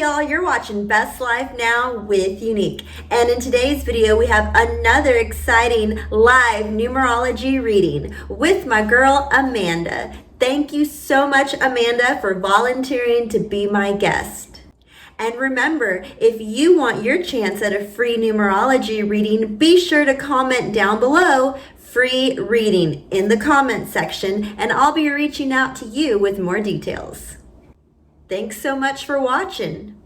y'all, you're watching Best Life Now with Unique. And in today's video, we have another exciting live numerology reading with my girl, Amanda. Thank you so much, Amanda, for volunteering to be my guest. And remember, if you want your chance at a free numerology reading, be sure to comment down below, free reading, in the comment section, and I'll be reaching out to you with more details. Thanks so much for watching.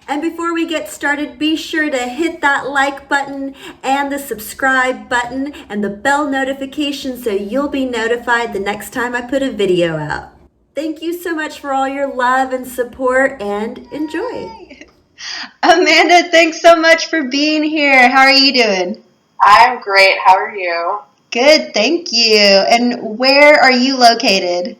And before we get started, be sure to hit that like button and the subscribe button and the bell notification so you'll be notified the next time I put a video out. Thank you so much for all your love and support, and enjoy. Amanda, thanks so much for being here. How are you doing? I'm great. How are you? Good, thank you. And where are you located?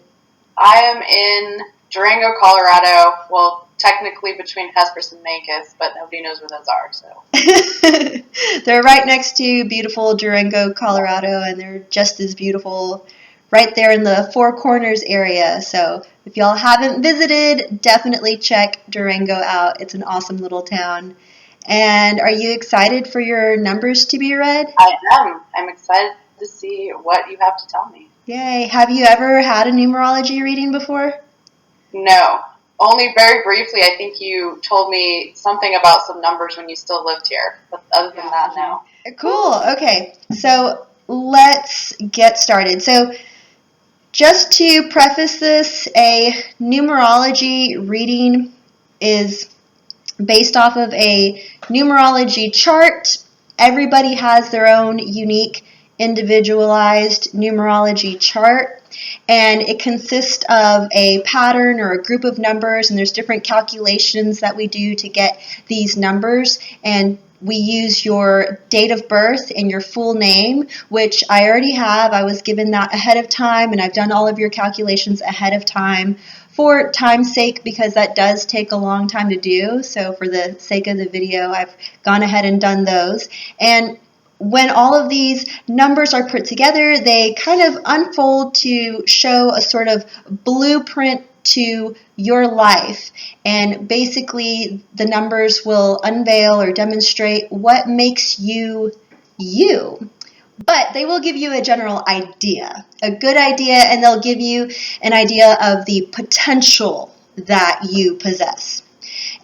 I am in Durango, Colorado. Well, technically between Hesperus and Mancos, but nobody knows where those are. So They're right next to beautiful Durango, Colorado, and they're just as beautiful right there in the Four Corners area. So if y'all haven't visited, definitely check Durango out. It's an awesome little town. And are you excited for your numbers to be read? I am. I'm excited to see what you have to tell me. Yay. Have you ever had a numerology reading before? No. Only very briefly. I think you told me something about some numbers when you still lived here. But other than that, no. Cool. Okay. So let's get started. So just to preface this, a numerology reading is based off of a numerology chart. Everybody has their own unique, individualized numerology chart, and it consists of a pattern or a group of numbers, and there's different calculations that we do to get these numbers, and we use your date of birth and your full name, which I already have. I was given that ahead of time, and I've done all of your calculations ahead of time for time's sake, because that does take a long time to do. So for the sake of the video, I've gone ahead and done those. And when all of these numbers are put together, they kind of unfold to show a sort of blueprint to your life, and basically the numbers will unveil or demonstrate what makes you you. But they will give you a general idea, a good idea, and they'll give you an idea of the potential that you possess.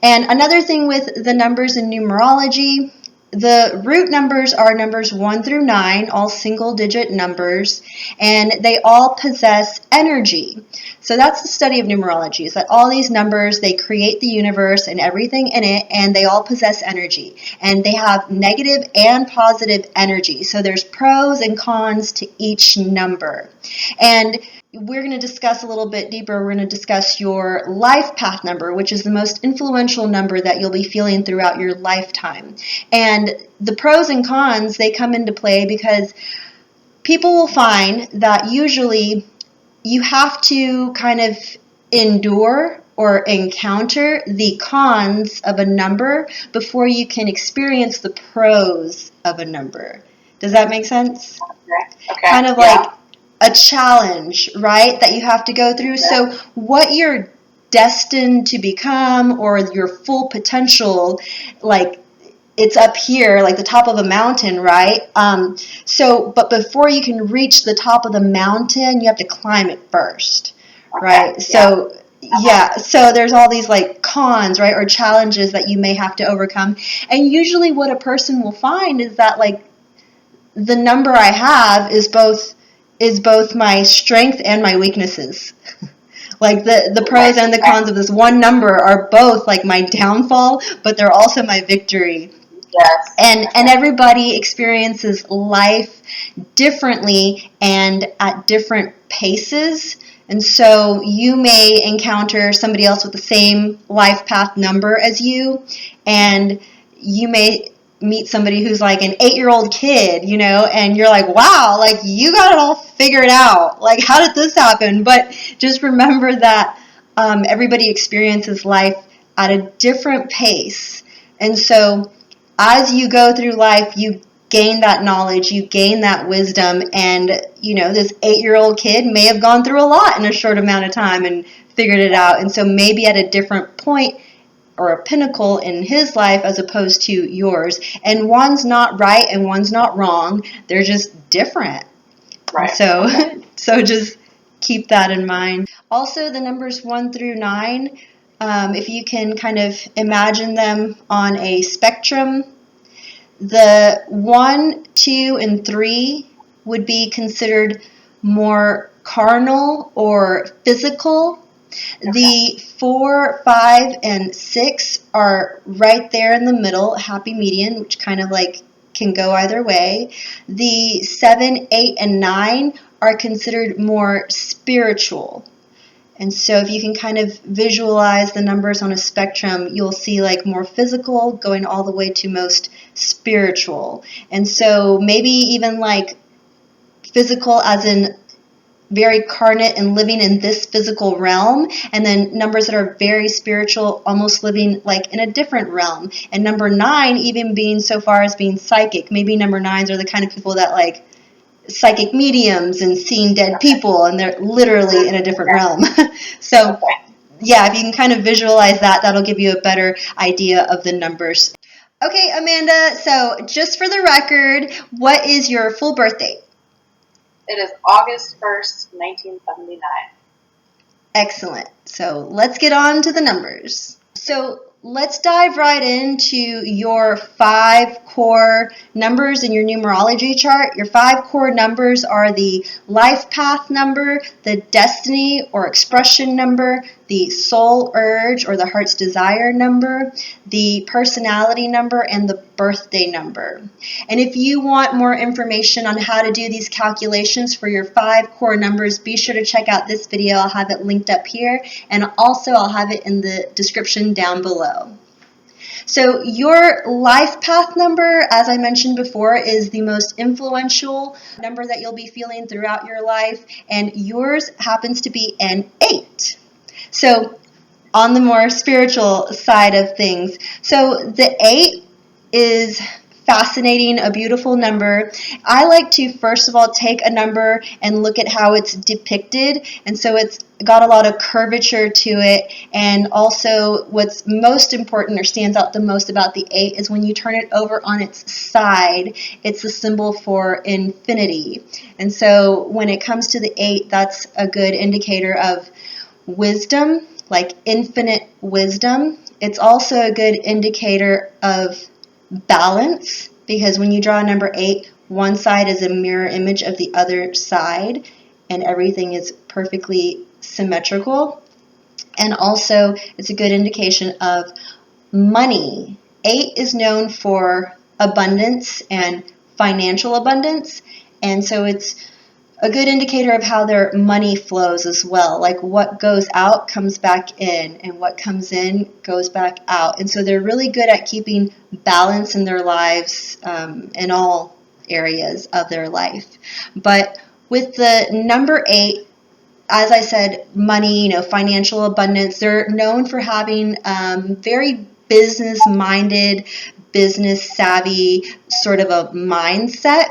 And another thing with the numbers in numerology, the root numbers are numbers 1 through 9, all single-digit numbers, and they all possess energy. So that's the study of numerology, is that all these numbers, they create the universe and everything in it, and they all possess energy. And they have negative and positive energy. So there's pros and cons to each number. And we're going to discuss a little bit deeper. We're going to discuss your life path number, which is the most influential number that you'll be feeling throughout your lifetime. And the pros and cons, they come into play because people will find that usually you have to kind of endure or encounter the cons of a number before you can experience the pros of a number. Does that make sense? Okay. Kind of like a challenge, right, that you have to go through. Yeah. So what you're destined to become, or your full potential, like it's up here, like the top of a mountain, right? But before you can reach the top of the mountain, you have to climb it first, right? Okay. So so there's all these like cons, right, or challenges that you may have to overcome. And usually what a person will find is that like the number I have is both my strength and my weaknesses. Like the pros and the cons of this one number are both like my downfall, but they're also my victory. Yes. And everybody experiences life differently and at different paces. And so you may encounter somebody else with the same life path number as you, and you may meet somebody who's like an 8-year-old kid, you know, and you're like, wow, like you got it all figured out. Like, how did this happen? But just remember that everybody experiences life at a different pace. And so as you go through life, you gain that knowledge, you gain that wisdom, and, you know, this 8-year-old kid may have gone through a lot in a short amount of time and figured it out. And so maybe at a different point or a pinnacle in his life as opposed to yours. And one's not right and one's not wrong. They're just different. Right. So, so just keep that in mind. Also, the numbers 1 through 9, if you can kind of imagine them on a spectrum, the 1, 2, and 3 would be considered more carnal or physical. Okay. The 4, 5, and 6 are right there in the middle, happy median, which kind of like can go either way. The 7, 8, and 9 are considered more spiritual. And so if you can kind of visualize the numbers on a spectrum, you'll see like more physical going all the way to most spiritual. And so maybe even like physical as in very carnate and living in this physical realm, and then numbers that are very spiritual, almost living like in a different realm. And number 9 even being so far as being psychic. Maybe number 9s are the kind of people that like psychic mediums and seeing dead people, and they're literally in a different realm. So yeah, if you can kind of visualize that, that'll give you a better idea of the numbers. Okay, Amanda, so just for the record, what is your full birth date? It is August 1st, 1979. Excellent. So let's get on to the numbers. So let's dive right into your 5 core numbers in your numerology chart. Your 5 core numbers are the life path number, the destiny or expression number, the soul urge or the heart's desire number, the personality number, and the birthday number. And if you want more information on how to do these calculations for your 5 core numbers, be sure to check out this video. I'll have it linked up here, and also I'll have it in the description down below. So your life path number, as I mentioned before, is the most influential number that you'll be feeling throughout your life, and yours happens to be an 8. So on the more spiritual side of things. So the 8 is fascinating, a beautiful number. I like to first of all take a number and look at how it's depicted, and so it's got a lot of curvature to it. And also what's most important or stands out the most about the 8 is when you turn it over on its side, it's the symbol for infinity. And so when it comes to the 8, that's a good indicator of wisdom, like infinite wisdom. It's also a good indicator of balance, because when you draw a number 8, one side is a mirror image of the other side, and everything is perfectly symmetrical. And also, it's a good indication of money. 8 is known for abundance and financial abundance, and so it's a good indicator of how their money flows as well. Like what goes out comes back in, and what comes in goes back out. And so they're really good at keeping balance in their lives in all areas of their life. But with the number 8, as I said, money, financial abundance, they're known for having very business-minded, business-savvy sort of a mindset.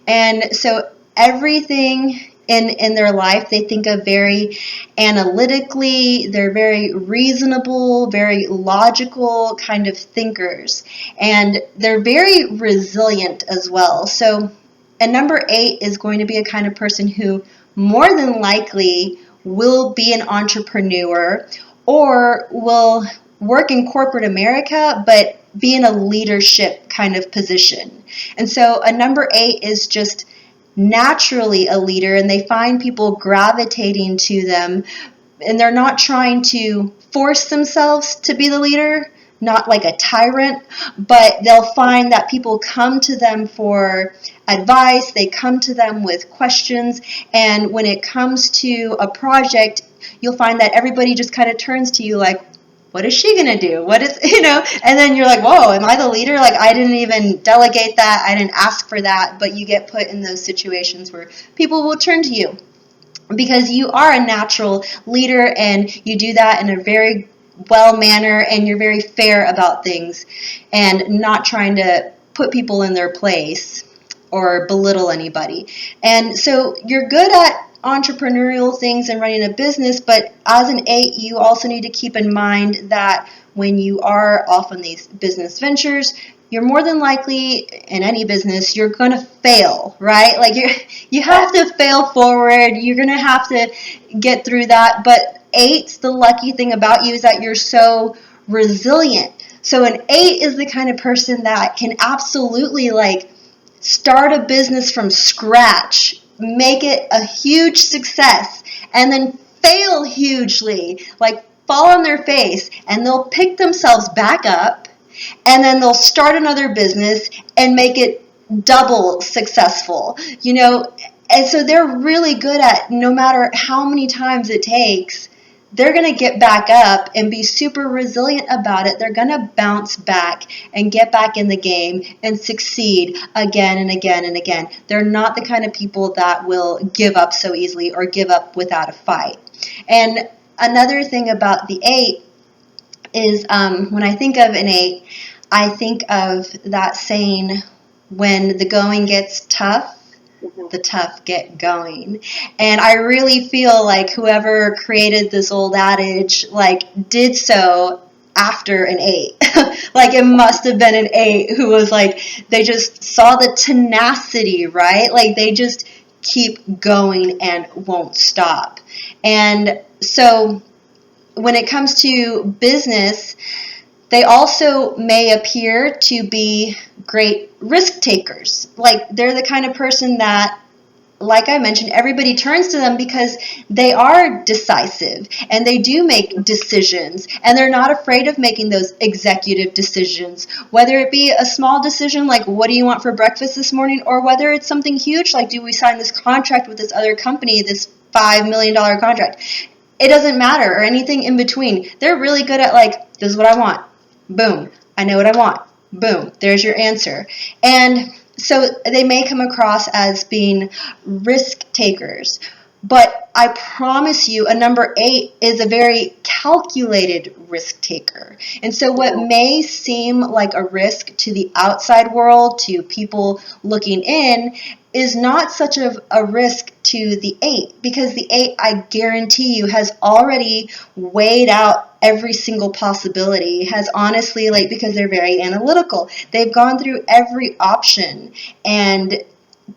And so everything in their life they think of very analytically. They're very reasonable, very logical kind of thinkers, and they're very resilient as well. So a number 8 is going to be a kind of person who more than likely will be an entrepreneur or will work in corporate America, but be in a leadership kind of position. And so a number 8 is just naturally a leader, and they find people gravitating to them, and they're not trying to force themselves to be the leader, not like a tyrant, but they'll find that people come to them for advice, they come to them with questions, and when it comes to a project, you'll find that everybody just kind of turns to you like, what is she going to do? What is, and then you're like, whoa, am I the leader? Like, I didn't even delegate that. I didn't ask for that. But you get put in those situations where people will turn to you because you are a natural leader, and you do that in a very well manner, and you're very fair about things and not trying to put people in their place or belittle anybody. And so you're good at entrepreneurial things and running a business, but as an 8, you also need to keep in mind that when you are off on these business ventures, you're more than likely, in any business, you're going to fail, right? Like you have to fail forward. You're going to have to get through that. But 8, the lucky thing about you is that you're so resilient. So an 8 is the kind of person that can absolutely like start a business from scratch, make it a huge success, and then fail hugely, like fall on their face, and they'll pick themselves back up, and then they'll start another business and make it double successful, and so they're really good at, no matter how many times it takes, they're going to get back up and be super resilient about it. They're going to bounce back and get back in the game and succeed again and again and again. They're not the kind of people that will give up so easily or give up without a fight. And another thing about the 8 is when I think of an 8, I think of that saying, when the going gets tough, the tough get going. And I really feel like whoever created this old adage did so after an 8. Like it must have been an 8 who was like, they just saw the tenacity, right? Like they just keep going and won't stop. And so when it comes to business, they also may appear to be great risk takers. Like they're the kind of person that, like I mentioned, everybody turns to them because they are decisive and they do make decisions, and they're not afraid of making those executive decisions, whether it be a small decision like what do you want for breakfast this morning, or whether it's something huge like do we sign this contract with this other company, this $5 million contract. It doesn't matter, or anything in between. They're really good at this is what I want. Boom. I know what I want. Boom. There's your answer. And so they may come across as being risk takers, but I promise you a number 8 is a very calculated risk taker. And so what may seem like a risk to the outside world, to people looking in, is not such a risk to the 8, because the 8, I guarantee you, has already weighed out every single possibility, has honestly, because they're very analytical, they've gone through every option and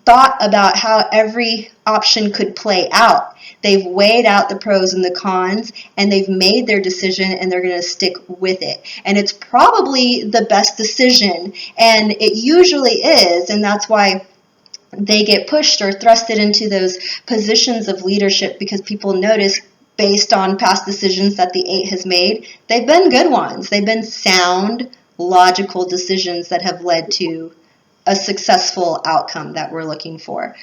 thought about how every option could play out. They've weighed out the pros and the cons, and they've made their decision, and they're going to stick with it. And it's probably the best decision, and it usually is, and that's why they get pushed or thrusted into those positions of leadership, because people notice, based on past decisions that the 8 has made, they've been good ones. They've been sound, logical decisions that have led to a successful outcome that we're looking for.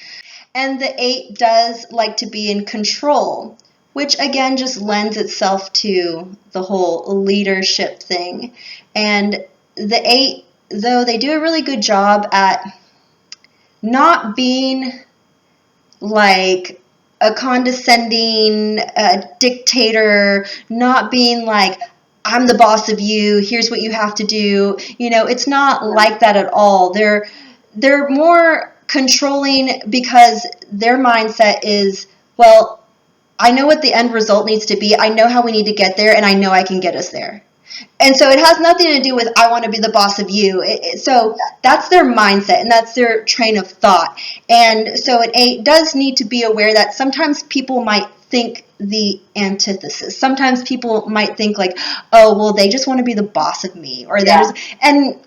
And the 8 does like to be in control, which again just lends itself to the whole leadership thing. And the 8, though they do a really good job at not being like a condescending dictator, not being like, I'm the boss of you, here's what you have to do. It's not like that at all. They're more controlling, because their mindset is, well, I know what the end result needs to be, I know how we need to get there, and I know I can get us there. And so it has nothing to do with, I want to be the boss of you. So that's their mindset, and that's their train of thought. And so an 8 does need to be aware that sometimes people might think the antithesis. Sometimes people might think oh, well, they just want to be the boss of me. Or and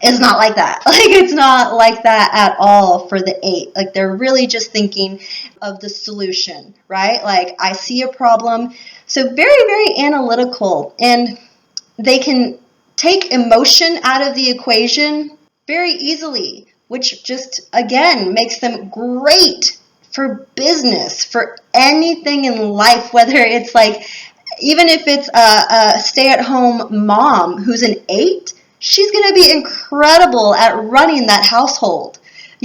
it's not like that. It's not like that at all for the 8. They're really just thinking of the solution, right? I see a problem. So very, very analytical. And they can take emotion out of the equation very easily, which just, again, makes them great for business, for anything in life, whether it's even if it's a stay-at-home mom who's an 8, she's going to be incredible at running that household.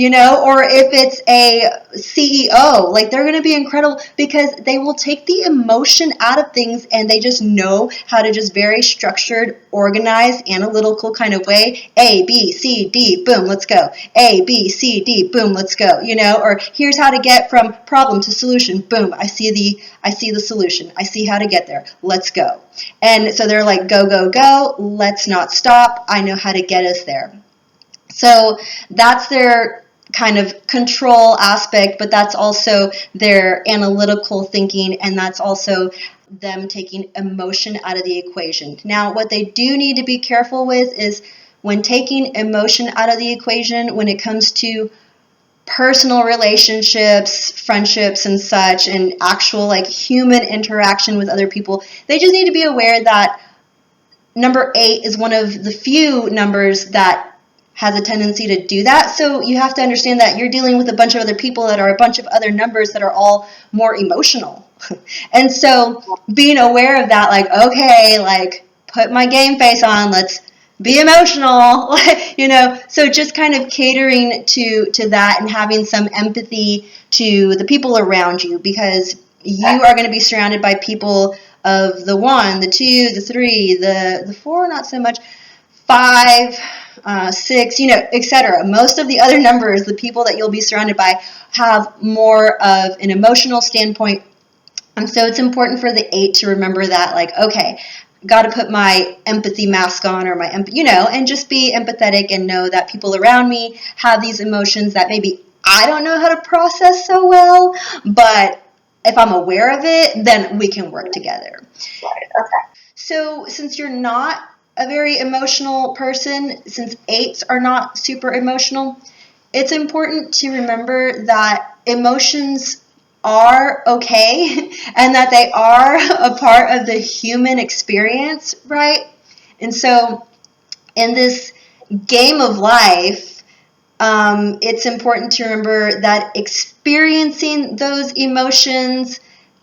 or if it's a CEO, like they're going to be incredible because they will take the emotion out of things and they just know how to just very structured, organized, analytical kind of way. A, B, C, D, boom, let's go. A, B, C, D, boom, let's go. Or here's how to get from problem to solution. Boom, I see the solution. I see how to get there. Let's go. And so they're like, go, go, go. Let's not stop. I know how to get us there. So that's their kind of control aspect, but that's also their analytical thinking, and that's also them taking emotion out of the equation. Now, what they do need to be careful with is when taking emotion out of the equation, when it comes to personal relationships, friendships, and such, and actual like human interaction with other people, they just need to be aware that number 8 is one of the few numbers that has a tendency to do that. So you have to understand that you're dealing with a bunch of other people that are a bunch of other numbers that are all more emotional. And so being aware of that, like, okay, like put my game face on, let's be emotional, so just kind of catering to that and having some empathy to the people around you, because you are going to be surrounded by people of the 1, the 2, the 3, the 4, not so much, 5, 6, etc. Most of the other numbers, the people that you'll be surrounded by, have more of an emotional standpoint. And so it's important for the 8 to remember that, like, okay, got to put my empathy mask on, or my, and just be empathetic and know that people around me have these emotions that maybe I don't know how to process so well, but if I'm aware of it, then we can work together. Right, okay. So since you're not a very emotional person, since 8s are not super emotional, it's important to remember that emotions are okay and that they are a part of the human experience, right? And so in this game of life, it's important to remember that experiencing those emotions,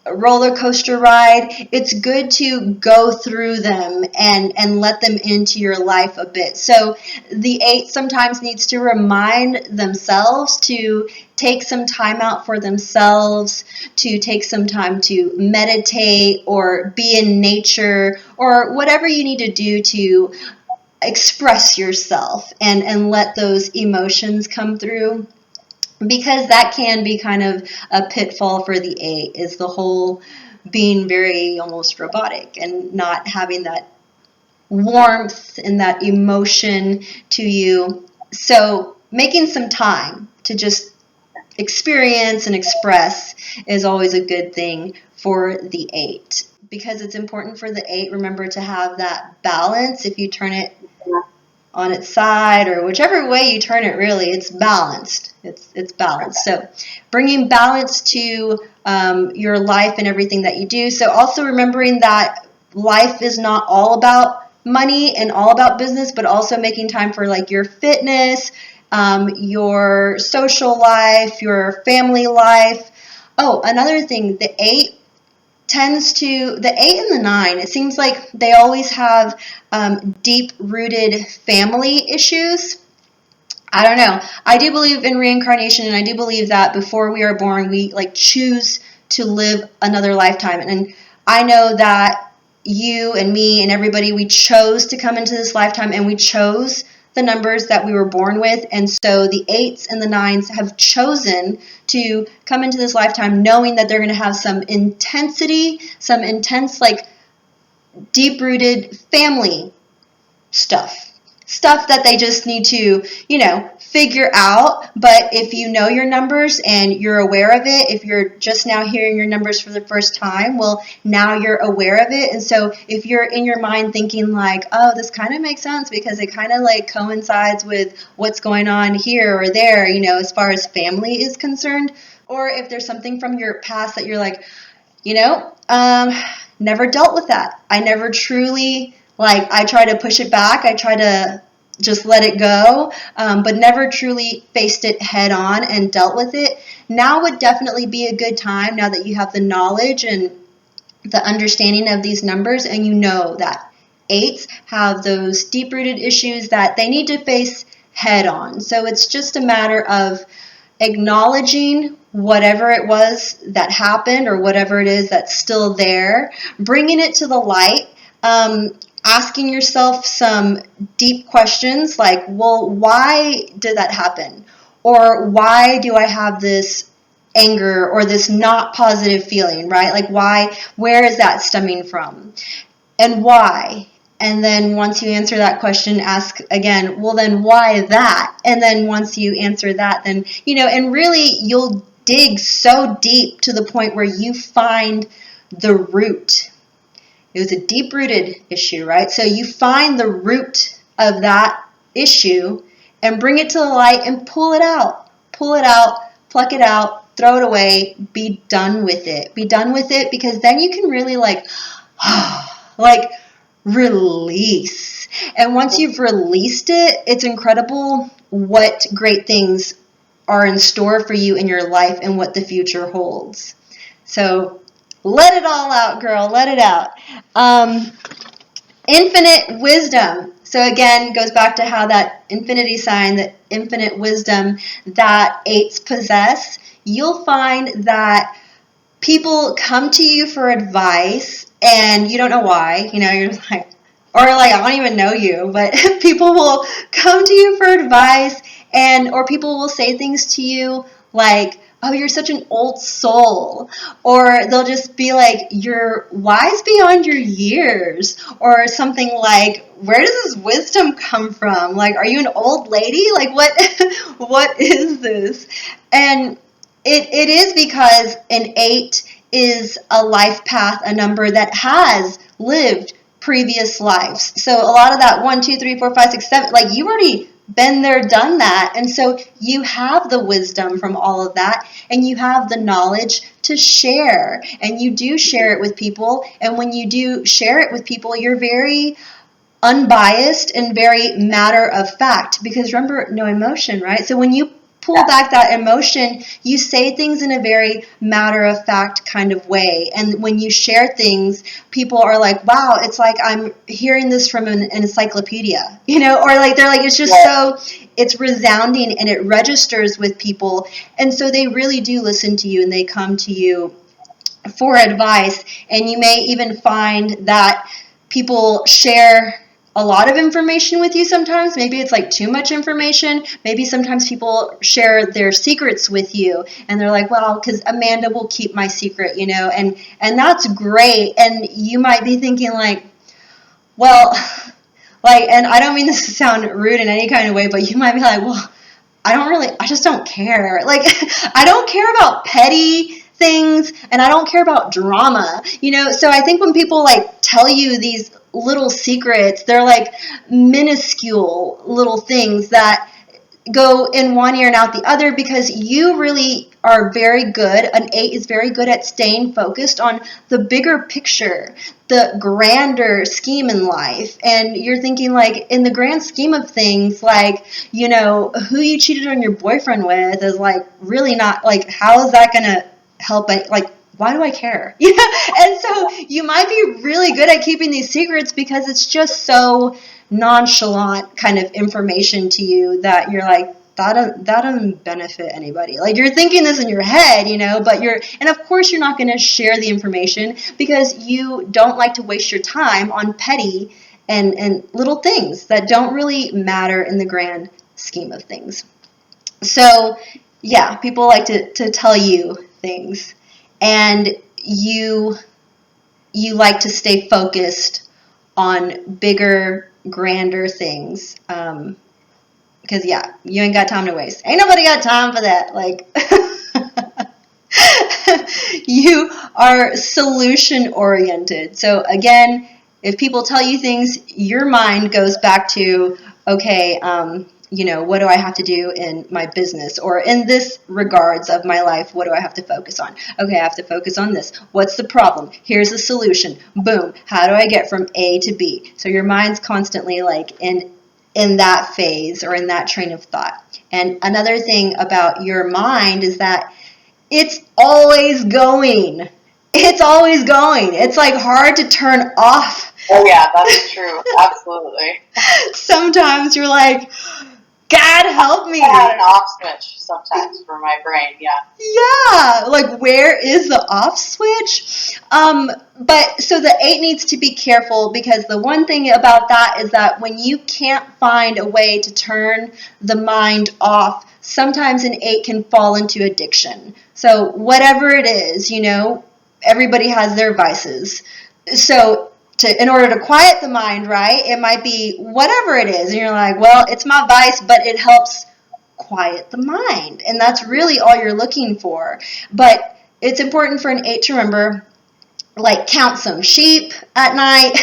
roller coaster ride, it's good to go through them and let them into your life a bit. So the 8 sometimes needs to remind themselves to take some time out for themselves, to take some time to meditate or be in nature or whatever you need to do to express yourself and let those emotions come through. Because that can be kind of a pitfall for the 8, is the whole being very almost robotic and not having that warmth and that emotion to you. So making some time to just experience and express is always a good thing for the 8. Because it's important for the 8, remember, to have that balance. If you turn it on its side or whichever way you turn it, really, it's balanced. It's balanced. So bringing balance to your life and everything that you do. So also remembering that life is not all about money and all about business, but also making time for like your fitness, your social life, your family life. Oh, another thing, the 8 the 8 and the 9, it seems like they always have deep-rooted family issues. I don't know. I do believe in reincarnation, and I do believe that before we are born, we like choose to live another lifetime. And I know that you and me and everybody, we chose to come into this lifetime, and we chose the numbers that we were born with. And so the 8s and the 9s have chosen to come into this lifetime knowing that they're going to have some intensity, some intense, like deep-rooted family stuff that they just need to, figure out. But if you know your numbers and you're aware of it, if you're just now hearing your numbers for the first time, well, now you're aware of it. And so if you're in your mind thinking like, oh, this kind of makes sense because it kind of like coincides with what's going on here or there, as far as family is concerned, or if there's something from your past that you're like, never dealt with that. I never truly, I try to push it back. I try to just let it go, but never truly faced it head on and dealt with it. Now would definitely be a good time, now that you have the knowledge and the understanding of these numbers, and you know that 8s have those deep-rooted issues that they need to face head on. So it's just a matter of acknowledging whatever it was that happened or whatever it is that's still there, bringing it to the light, asking yourself some deep questions like, well, why did that happen? Or why do I have this anger or this not positive feeling, right? Like where is that stemming from? And why? And then once you answer that question, ask again, well, then why that? And then once you answer that, then, and really you'll dig so deep to the point where you find the root. It was a deep-rooted issue, right? So you find the root of that issue and bring it to the light and pull it out. Pull it out, pluck it out, throw it away, be done with it. Be done with it, because then you can really release. And once you've released it, it's incredible what great things are in store for you in your life and what the future holds. So let it all out, girl. Let it out. Infinite wisdom. So again, goes back to how that infinity sign, that infinite wisdom that 8s possess. You'll find that people come to you for advice and you don't know why. You're just like, I don't even know you, but people will come to you for advice, or people will say things to you like, oh, you're such an old soul, or they'll just be like, you're wise beyond your years, or something like, where does this wisdom come from? Like, are you an old lady? Like, what is this? And it is because an 8 is a life path, a number that has lived previous lives. So a lot of that 1, 2, 3, 4, 5, 6, 7, like you've already been there, done that. And so you have the wisdom from all of that, and you have the knowledge to share, and you do share it with people. And when you do share it with people, you're very unbiased and very matter of fact, because remember, no emotion, right? So when you pull back that emotion, you say things in a very matter-of-fact kind of way. And when you share things, people are like, wow, it's like I'm hearing this from an encyclopedia, or like they're like, it's just so, it's resounding and it registers with people. And so they really do listen to you, and they come to you for advice. And you may even find that people share a lot of information with you sometimes. Maybe it's like too much information. Maybe sometimes people share their secrets with you, and they're like, well, because Amanda will keep my secret, and that's great. And you might be thinking like, well, and I don't mean this to sound rude in any kind of way, but you might be like, well, I just don't care. Like, I don't care about petty things, and I don't care about drama, So I think when people tell you these little secrets, they're like minuscule little things that go in one ear and out the other, because you really are very good. An 8 is very good at staying focused on the bigger picture, the grander scheme in life. And you're thinking like, in the grand scheme of things, who you cheated on your boyfriend with is really not how is that going to help it? Why do I care? And so you might be really good at keeping these secrets because it's just so nonchalant kind of information to you that you're like, that doesn't benefit anybody. You're thinking this in your head, but and of course you're not going to share the information because you don't like to waste your time on petty and little things that don't really matter in the grand scheme of things. So yeah, people like to tell you things. And you like to stay focused on bigger, grander things. Because, you ain't got time to waste. Ain't nobody got time for that. You are solution-oriented. So, again, if people tell you things, your mind goes back to, okay, what do I have to do in my business? Or in this regards of my life, what do I have to focus on? Okay, I have to focus on this. What's the problem? Here's the solution. Boom. How do I get from A to B? So your mind's constantly in that phase or in that train of thought. And another thing about your mind is that it's always going. It's always going. It's hard to turn off. Oh yeah, that is true. Absolutely. Sometimes you're like, God help me. I had an off switch sometimes for my brain, yeah. Yeah, like where is the off switch? But so the 8 needs to be careful, because the one thing about that is that when you can't find a way to turn the mind off, sometimes an 8 can fall into addiction. So whatever it is, everybody has their vices. So in order to quiet the mind, right, it might be whatever it is. And you're like, well, it's my vice, but it helps quiet the mind. And that's really all you're looking for. But it's important for an 8 to remember, like, count some sheep at night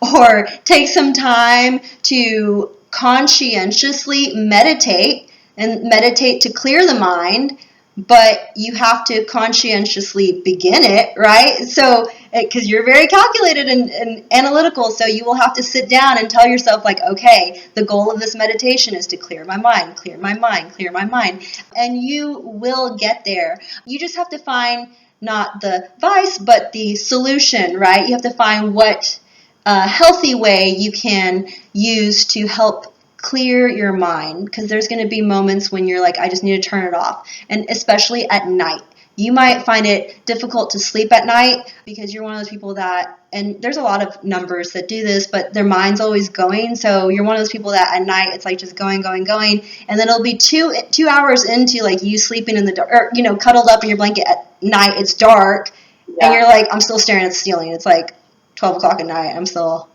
or take some time to conscientiously meditate to clear the mind. But you have to conscientiously begin it, right? So, because you're very calculated and analytical, so you will have to sit down and tell yourself, like, okay, the goal of this meditation is to clear my mind, clear my mind, clear my mind. And you will get there. You just have to find not the vice, but the solution, right? You have to find what healthy way you can use to help clear your mind, because there's going to be moments when you're like, I just need to turn it off. And especially at night. You might find it difficult to sleep at night because you're one of those people that, and there's a lot of numbers that do this, but their mind's always going. So you're one of those people that at night it's like just going. And then it'll be two hours into like you sleeping in the dark, or, cuddled up in your blanket at night. It's dark. Yeah. And you're like, I'm still staring at the ceiling. It's like 12 o'clock at night. I'm still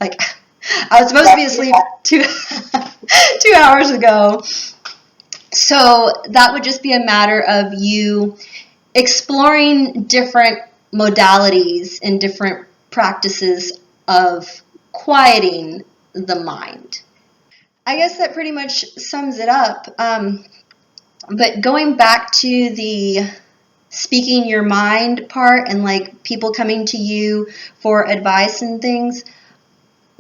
like, I was supposed to be asleep 2 hours ago. So that would just be a matter of you exploring different modalities and different practices of quieting the mind. I guess that pretty much sums it up. But going back to the speaking your mind part and like people coming to you for advice and things,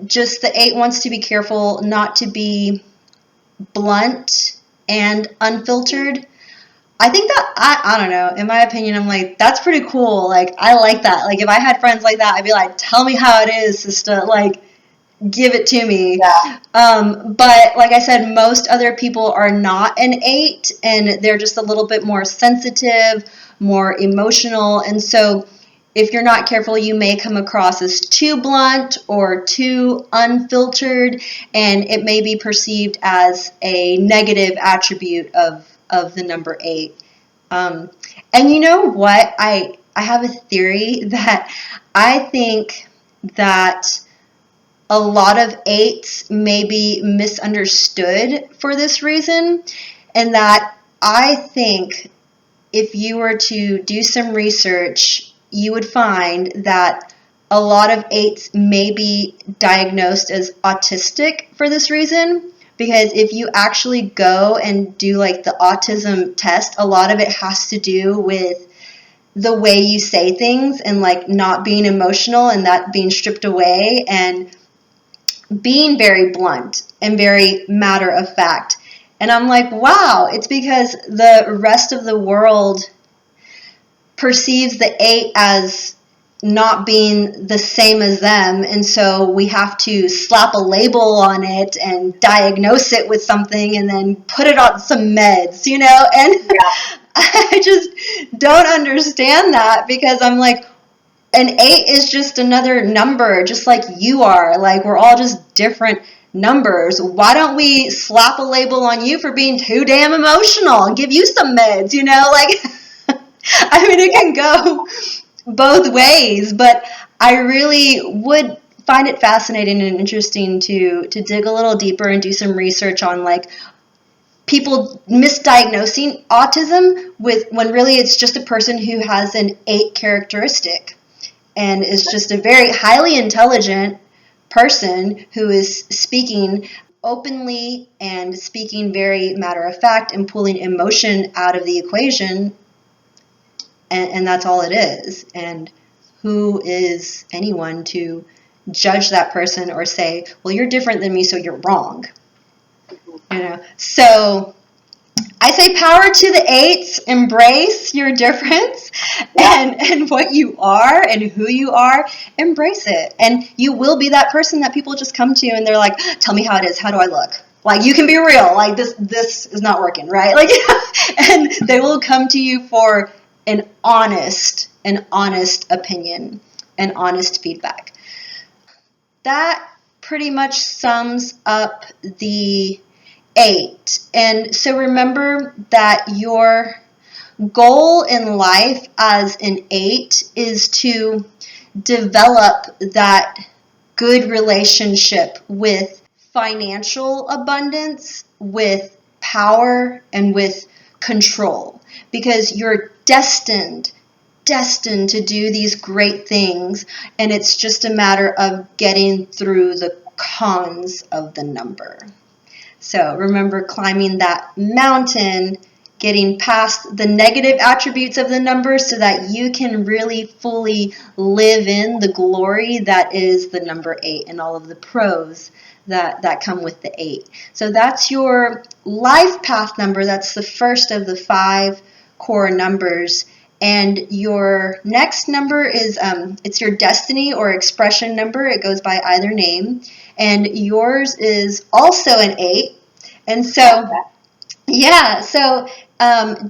just the 8 wants to be careful not to be blunt and unfiltered. I think that, I don't know, in my opinion, I'm like, that's pretty cool. Like, I like that. Like, if I had friends like that, I'd be like, tell me how it is, sister. Like, give it to me. Yeah. But like I said, most other people are not an 8, and they're just a little bit more sensitive, more emotional. And so if you're not careful, you may come across as too blunt or too unfiltered, and it may be perceived as a negative attribute of the number 8. And you know what? I have a theory that I think that a lot of 8s may be misunderstood for this reason, and that I think if you were to do some research, you would find that a lot of 8s may be diagnosed as autistic for this reason. Because if you actually go and do like the autism test, a lot of it has to do with the way you say things and like not being emotional and that being stripped away and being very blunt and very matter of fact. And I'm like, wow, it's because the rest of the world perceives the 8 as not being the same as them, and so we have to slap a label on it and diagnose it with something and then put it on some meds, and yeah. I just don't understand that, because I'm like, an 8 is just another number, just like you are. Like, we're all just different numbers. Why don't we slap a label on you for being too damn emotional and give you some meds, like I mean, it can go both ways, but I really would find it fascinating and interesting to dig a little deeper and do some research on like people misdiagnosing autism with when really it's just a person who has an 8 characteristic and is just a very highly intelligent person who is speaking openly and speaking very matter of fact and pulling emotion out of the equation. And that's all it is. And who is anyone to judge that person or say, well, you're different than me, so you're wrong. So I say power to the 8s, embrace your difference and what you are and who you are, embrace it. And you will be that person that people just come to and they're like, tell me how it is, how do I look? Like, you can be real. Like, this is not working, right? Like, and they will come to you for an honest opinion and honest feedback. That pretty much sums up the 8. And so remember that your goal in life as an 8 is to develop that good relationship with financial abundance, with power, and with control, because you're destined to do these great things, and it's just a matter of getting through the cons of the number. So remember, climbing that mountain, getting past the negative attributes of the number so that you can really fully live in the glory that is the number 8 and all of the pros that come with the 8. So that's your life path number. That's the first of the 5 core numbers. And your next number is, it's your destiny or expression number. It goes by either name. And yours is also an 8. And so, yeah, so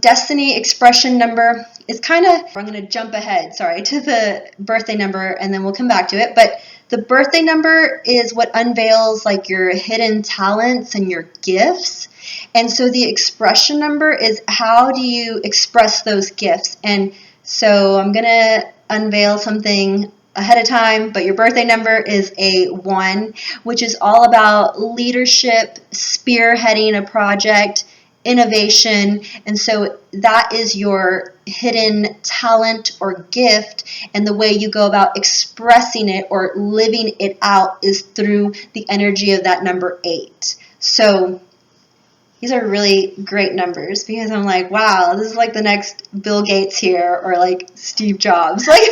destiny expression number is kind of, I'm going to jump ahead, to the birthday number, and then we'll come back to it. But the birthday number is what unveils like your hidden talents and your gifts. And so the expression number is how do you express those gifts. And so I'm going to unveil something ahead of time, but your birthday number is a 1, which is all about leadership, spearheading a project, innovation. And so that is your hidden talent or gift, and the way you go about expressing it or living it out is through the energy of that number 8. So these are really great numbers, because I'm like, wow, this is like the next Bill Gates here, or like Steve Jobs. Like,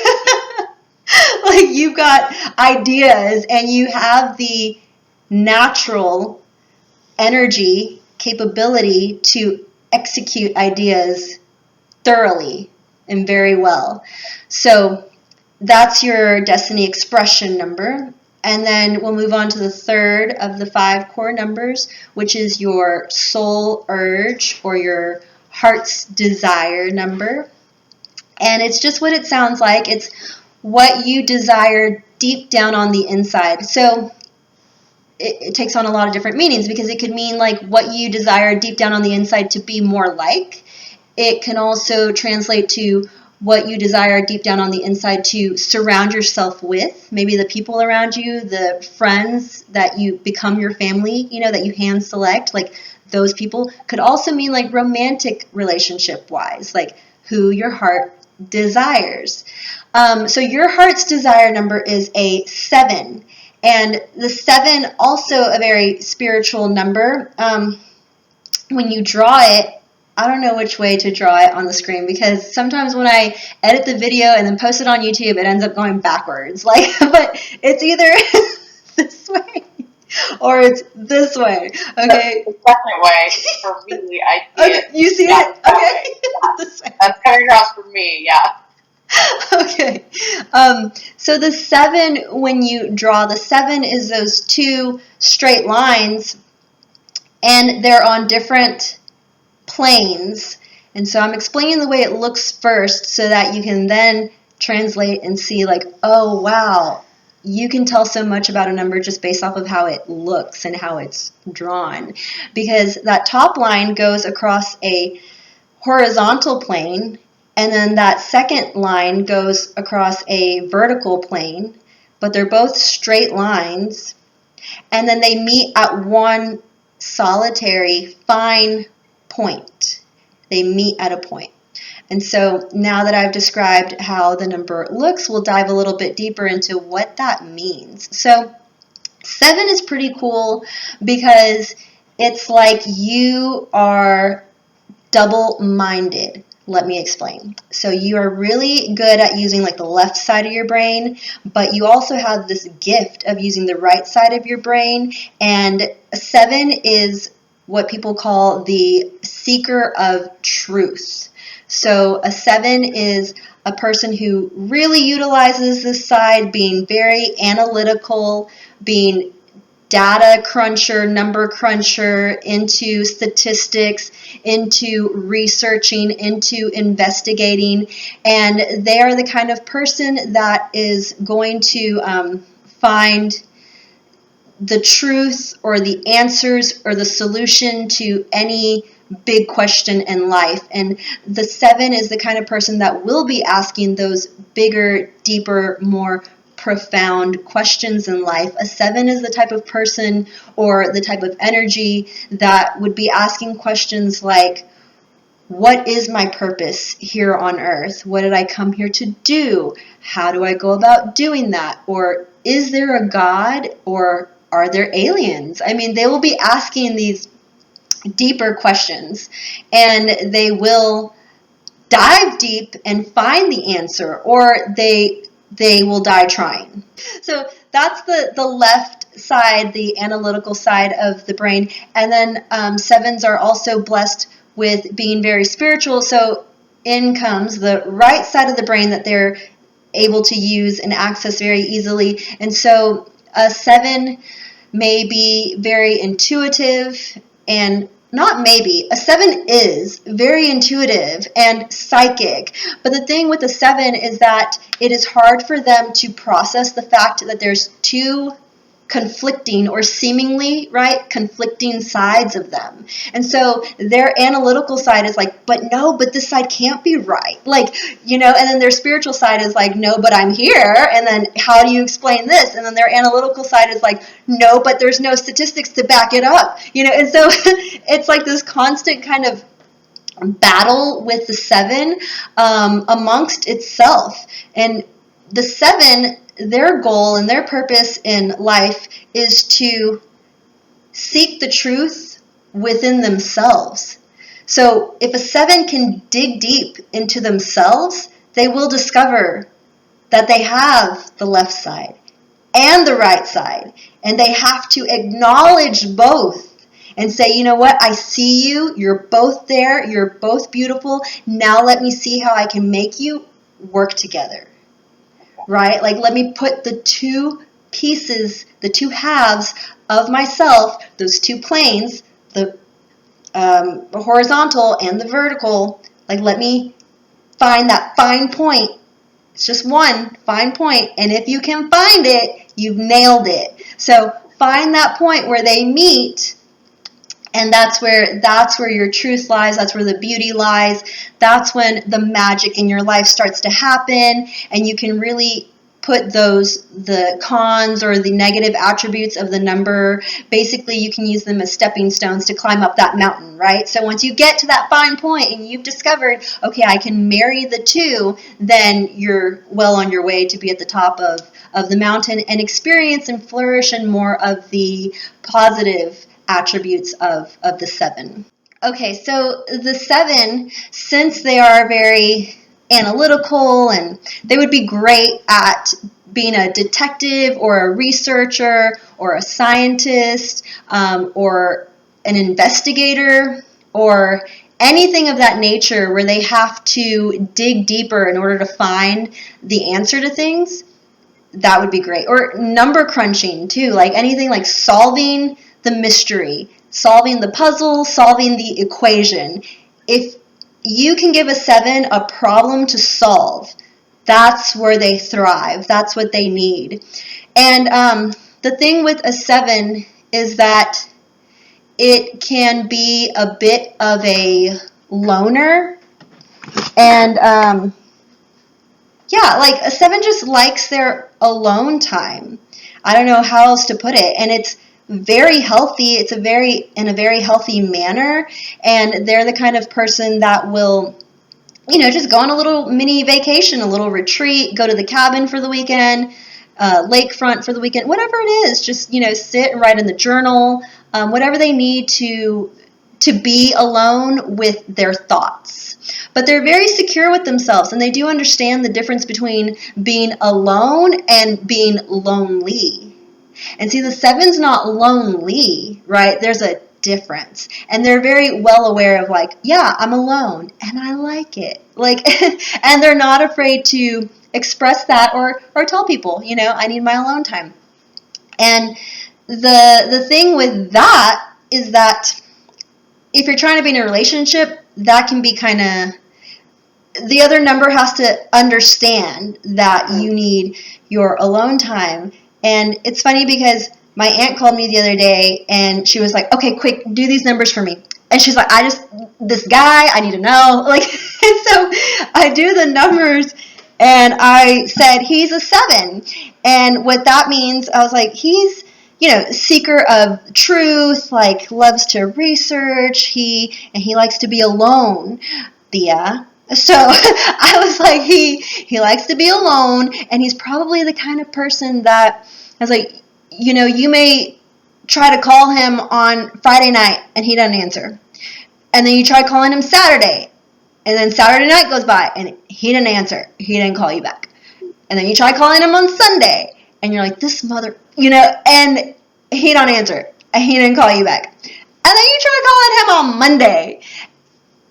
like you've got ideas and you have the natural energy, capability to execute ideas thoroughly and very well. So that's your destiny expression number. And then we'll move on to the third of the 5 core numbers, which is your soul urge or your heart's desire number. And it's just what it sounds like. It's what you desire deep down on the inside. So it takes on a lot of different meanings, because it could mean like what you desire deep down on the inside to be more like. It can also translate to what you desire deep down on the inside to surround yourself with, maybe the people around you, the friends that you become your family, that you hand select, like those people. Could also mean like romantic relationship wise, like who your heart desires. So your heart's desire number is a 7. And the 7, also a very spiritual number. When you draw it, I don't know which way to draw it on the screen, because sometimes when I edit the video and then post it on YouTube, it ends up going backwards. Like, but it's either this way or it's this way. Okay. The second way for me, I see okay, it. you see Yeah, it? Okay. yeah. This way. That's coming across for me, yeah. Okay. So the 7, when you draw, the 7 is those 2 straight lines, and they're on different planes. And so I'm explaining the way it looks first so that you can then translate and see like, oh wow, you can tell so much about a number just based off of how it looks and how it's drawn. Because that top line goes across a horizontal plane, and then that second line goes across a vertical plane, but they're both straight lines, and then they meet at one solitary fine point. They meet at a point. And so now that I've described how the number looks, we'll dive a little bit deeper into what that means. So 7 is pretty cool because it's like you are double-minded. Let me explain. So you are really good at using like the left side of your brain, but you also have this gift of using the right side of your brain. And 7 is what people call the seeker of truth. So a 7 is a person who really utilizes this side, being very analytical, being data cruncher, number cruncher, into statistics, into researching, into investigating, and they are the kind of person that is going to find the truth or the answers or the solution to any big question in life. And the 7 is the kind of person that will be asking those bigger, deeper, more profound questions in life. A 7 is the type of person or the type of energy that would be asking questions like, what is my purpose here on earth? What did I come here to do? How do I go about doing that? Or is there a God, or are there aliens? I mean, they will be asking these deeper questions, and they will dive deep and find the answer, or they will die trying. So that's the left side, the analytical side of the brain. And then 7s are also blessed with being very spiritual. So in comes the right side of the brain that they're able to use and access very easily. And so a 7 may be very intuitive, and not maybe, a 7 is very intuitive and psychic. But the thing with a 7 is that it is hard for them to process the fact that there's two conflicting, or seemingly, right, conflicting sides of them. And so their analytical side is like, but no, but this side can't be right. Like, and then their spiritual side is like, no, but I'm here. And then how do you explain this? And then their analytical side is like, no, but there's no statistics to back it up. And so it's like this constant kind of battle with the 7 amongst itself. And the 7, their goal and their purpose in life is to seek the truth within themselves. So if a 7 can dig deep into themselves, they will discover that they have the left side and the right side. And they have to acknowledge both and say, you know what, I see you, you're both there, you're both beautiful. Now let me see how I can make you work together. Right? Like, let me put the two pieces, the two halves of myself, those two planes, the horizontal and the vertical, like, let me find that fine point. It's just one fine point, and if you can find it, you've nailed it. So find that point where they meet, and that's where your truth lies. That's where the beauty lies. That's when the magic in your life starts to happen, and you can really put the cons or the negative attributes of the number. Basically, you can use them as stepping stones to climb up that mountain, right? So once you get to that fine point and you've discovered, okay, I can marry the two, then you're well on your way to be at the top of the mountain and experience and flourish in more of the positive attributes of the 7. Okay, so the 7, since they are very analytical, and they would be great at being a detective or a researcher or a scientist or an investigator or anything of that nature where they have to dig deeper in order to find the answer to things, that would be great. Or number crunching too, like anything like solving the mystery, solving the puzzle, solving the equation. If you can give a 7 a problem to solve, that's where they thrive. That's what they need. And the thing with a 7 is that it can be a bit of a loner. And like a 7 just likes their alone time. I don't know how else to put it. And it's very healthy. It's in a very healthy manner. And they're the kind of person that will, just go on a little mini vacation, a little retreat, go to the cabin for the weekend, lakefront for the weekend, whatever it is. Just, sit and write in the journal, whatever they need to be alone with their thoughts. But they're very secure with themselves, and they do understand the difference between being alone and being lonely. And see, the 7's not lonely, right? There's a difference. And they're very well aware of like, yeah, I'm alone and I like it. Like, and they're not afraid to express that or tell people, I need my alone time. And the thing with that is that if you're trying to be in a relationship, that can be kind of, the other number has to understand that you need your alone time. And it's funny because my aunt called me the other day and she was like, okay, quick, do these numbers for me. And she's like, this guy, I need to know. Like, and so I do the numbers and I said, he's a 7. And what that means, I was like, he's, seeker of truth, like loves to research. He likes to be alone. Thea. So I was like, he likes to be alone, and he's probably the kind of person that I was like, you may try to call him on Friday night and he doesn't answer. And then you try calling him Saturday, and then Saturday night goes by and he didn't answer. He didn't call you back. And then you try calling him on Sunday, and you're like, this mother, and he don't answer. And he didn't call you back. And then you try calling him on Monday,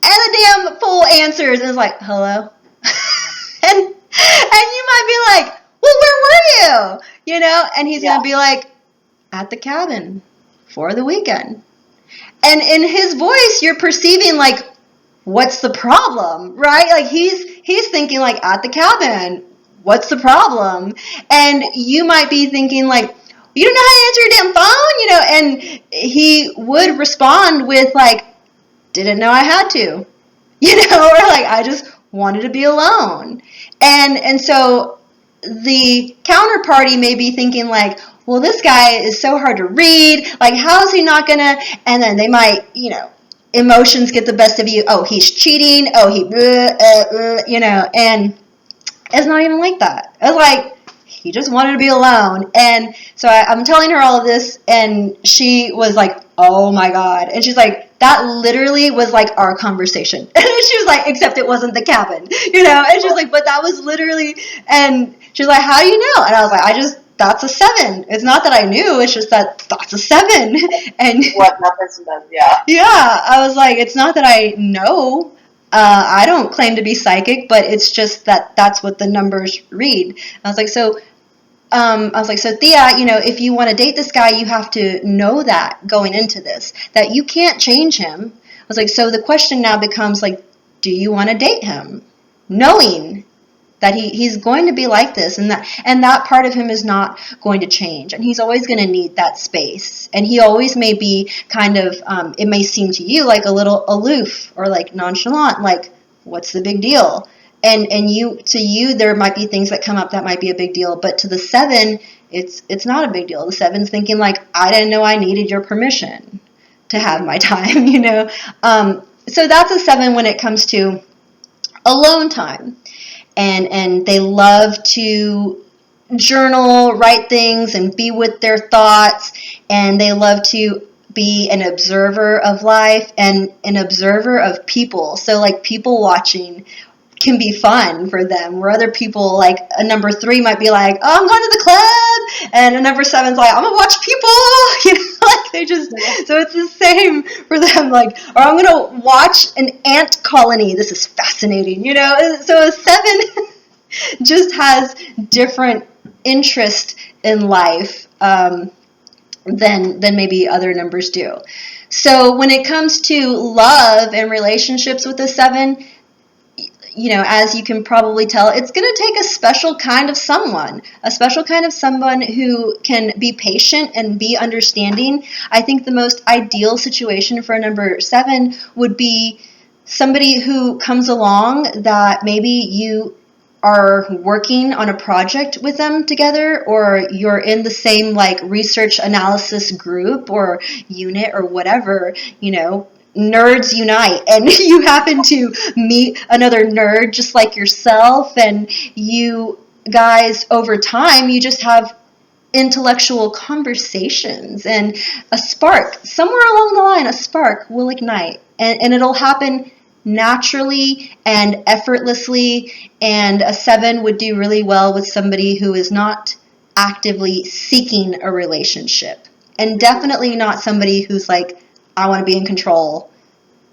and the damn fool answers and is like, hello? and you might be like, well, where were you? And he's going to be like, at the cabin for the weekend. And in his voice, you're perceiving like, what's the problem, right? Like he's thinking like, at the cabin, what's the problem? And you might be thinking like, you don't know how to answer your damn phone, and he would respond with like, didn't know I had to, or like, I just wanted to be alone. And so the counterparty may be thinking like, well, this guy is so hard to read, like, how is he not gonna, and then they might, emotions get the best of you. Oh, he's cheating. Oh, and it's not even like that. It's like, he just wanted to be alone. And so I'm telling her all of this, and she was like, oh my God. And she's like, that literally was like our conversation. And she was like, except it wasn't the cabin, and she's like, but that was literally, and she's like, how do you know? And I was like, that's a 7. It's not that I knew, it's just that's a 7. And what that person does, yeah. Yeah, I was like, it's not that I know. I don't claim to be psychic, but it's just that's what the numbers read. I was like, so Thea, if you want to date this guy, you have to know that going into this, that you can't change him. I was like, so the question now becomes like, do you want to date him? Knowing that he's going to be like this, and that part of him is not going to change, and he's always going to need that space, and he always may be kind of, it may seem to you like a little aloof or like nonchalant, like, what's the big deal? And to you, there might be things that come up that might be a big deal, but to the 7, it's not a big deal. The 7's thinking like, I didn't know I needed your permission to have my time, So that's a 7 when it comes to alone time. And they love to journal, write things, and be with their thoughts, and they love to be an observer of life and an observer of people. So like, people watching can be fun for them, where other people, like a number 3 might be like, oh, I'm going to the club, and a number 7's like, I'm gonna watch people, like they just, so it's the same for them, like, or I'm gonna watch an ant colony, this is fascinating, so a 7 just has different interest in life than maybe other numbers do. So when it comes to love and relationships with a 7, as you can probably tell, it's going to take a special kind of someone who can be patient and be understanding. I think the most ideal situation for a number 7 would be somebody who comes along that maybe you are working on a project with them together, or you're in the same like research analysis group or unit or whatever, nerds unite, and you happen to meet another nerd just like yourself, and you guys over time, you just have intellectual conversations, and a spark, somewhere along the line, a spark will ignite, and it'll happen naturally and effortlessly, and a 7 would do really well with somebody who is not actively seeking a relationship, and definitely not somebody who's like, I want to be in control,